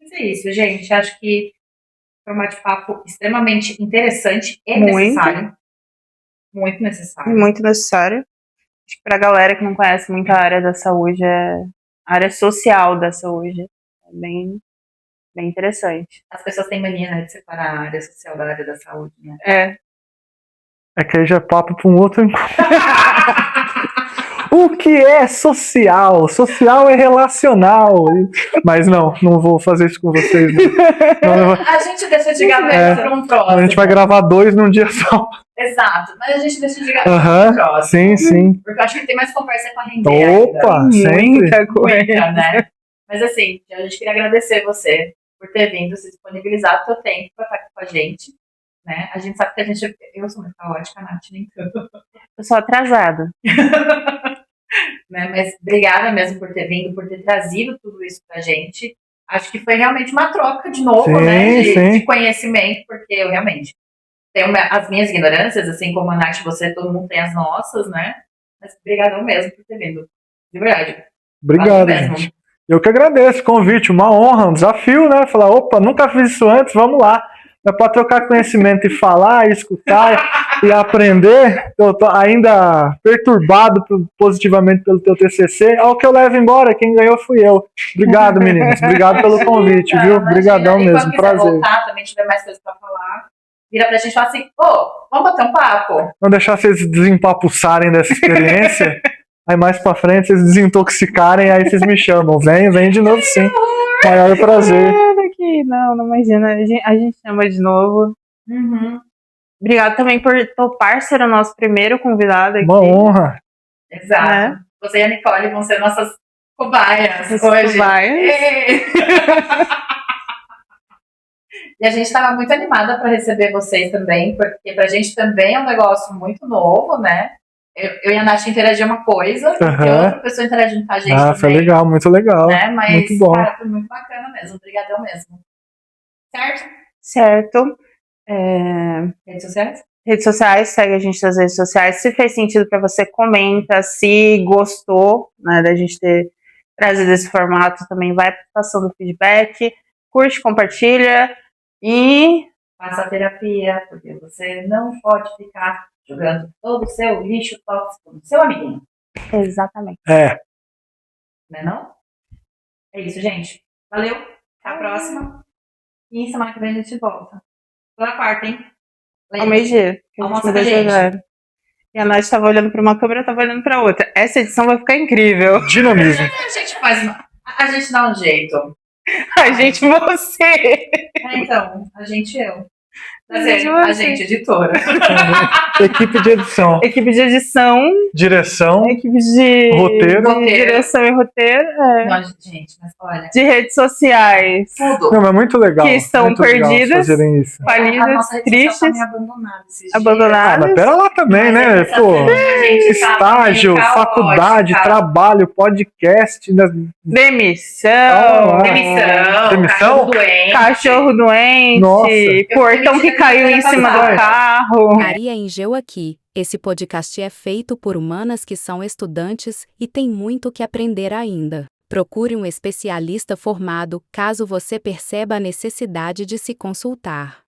Speaker 2: Mas é isso, gente. Acho que foi um bate-papo extremamente interessante e
Speaker 1: Muito.
Speaker 2: necessário. Muito necessário.
Speaker 1: Muito necessário. Acho que pra galera que não conhece muito a área da saúde, a área social da saúde. É bem interessante.
Speaker 2: As pessoas têm mania, né, de separar a área social da área da saúde, né?
Speaker 3: É que aí já é papo para um outro encontro. O que é social? Social é relacional. Mas não vou fazer isso com vocês. Não.
Speaker 2: A gente deixa de gravar para um próximo.
Speaker 3: A gente vai gravar 2 num dia só.
Speaker 2: Exato, mas a gente deixa de gravar para um próximo.
Speaker 3: Sim.
Speaker 2: Porque eu acho que tem mais conversa para render.
Speaker 3: Opa,
Speaker 2: ainda.
Speaker 3: sempre.
Speaker 1: Muita coisa.
Speaker 2: Muita, né? Mas assim, a gente queria agradecer você por ter vindo, se disponibilizar o seu tempo para estar aqui com a gente. Né? A gente sabe que eu sou muito caótica, a Nath nem tanto.
Speaker 1: Eu sou atrasada.
Speaker 2: Né? Mas obrigada mesmo por ter vindo, por ter trazido tudo isso pra gente. Acho que foi realmente uma troca de novo, né? De conhecimento, porque eu realmente tenho as minhas ignorâncias, assim como a Nath, você, todo mundo tem as nossas, né? Mas obrigadão mesmo por ter vindo. De verdade.
Speaker 3: Obrigado, gente. Eu que agradeço o convite, uma honra, um desafio, né? Falar, opa, nunca fiz isso antes, vamos lá. É para trocar conhecimento e falar, e escutar e aprender. Eu tô ainda perturbado positivamente pelo teu TCC. Ao que eu levo embora, quem ganhou fui eu. Obrigado, meninas. Obrigado pelo convite, viu? Obrigadão mesmo, prazer.
Speaker 2: Se voltar, também tiver mais coisas para falar, vira pra gente e fala assim, vamos bater um papo.
Speaker 3: Vamos deixar vocês desempapuçarem dessa experiência. Aí mais pra frente vocês desintoxicarem, aí vocês me chamam. Vem de novo sim. Maior prazer.
Speaker 1: Não imagina. A gente chama de novo.
Speaker 2: Uhum.
Speaker 1: Obrigada também por topar ser o nosso primeiro convidado aqui.
Speaker 3: Uma honra.
Speaker 2: Exato.
Speaker 1: Né?
Speaker 2: Você e a Nicole vão ser nossas cobaias hoje.
Speaker 1: Cobaias.
Speaker 2: E a gente estava muito animada para receber vocês também, porque pra gente também é um negócio muito novo, né? Eu e a Nath interagia uma coisa, e outra pessoa interagindo com a gente também.
Speaker 3: Foi legal, muito legal.
Speaker 2: Né? Mas,
Speaker 3: muito bom.
Speaker 2: Cara, foi muito bacana mesmo. Obrigadão mesmo.
Speaker 1: Certo.
Speaker 2: Redes sociais?
Speaker 1: Redes sociais, segue a gente nas redes sociais. Se fez sentido para você, comenta. Se gostou, né, da gente ter trazido esse formato, também vai passando feedback. Curte, compartilha e...
Speaker 2: Faça terapia, porque você não pode ficar jogando todo o seu lixo tóxico no seu amiguinho.
Speaker 1: Exatamente.
Speaker 2: Não é não? É isso, gente. Valeu. Até a próxima. E semana que vem a gente volta. Toda quarta, hein?
Speaker 1: Ao meio-dia.
Speaker 2: Almoça com a gente.
Speaker 1: E a Nath estava olhando para uma câmera, estava olhando para outra. Essa edição vai ficar incrível.
Speaker 3: Dinamismo.
Speaker 2: A gente faz a gente dá um jeito.
Speaker 1: A gente, você.
Speaker 2: Então, a gente, eu.
Speaker 1: A
Speaker 2: gente, editora.
Speaker 3: Equipe de edição.
Speaker 1: Equipe de edição.
Speaker 3: Direção.
Speaker 1: Equipe de
Speaker 3: roteiro.
Speaker 1: Direção e roteiro.
Speaker 2: Não, gente, mas olha.
Speaker 1: De redes sociais.
Speaker 2: Tudo.
Speaker 3: Não, mas é muito legal.
Speaker 1: Que estão
Speaker 3: muito
Speaker 1: perdidas.
Speaker 3: Fazerem isso.
Speaker 1: Falidas, tristes.
Speaker 2: Abandonadas.
Speaker 3: Mas pera lá também, né? Pô, estágio, faculdade, trabalho, podcast.
Speaker 1: Demissão. Cachorro doente.
Speaker 3: Nossa.
Speaker 1: Portão que caiu em cima do carro.
Speaker 4: Maria Engel aqui. Esse podcast é feito por humanas que são estudantes e tem muito que aprender ainda. Procure um especialista formado caso você perceba a necessidade de se consultar.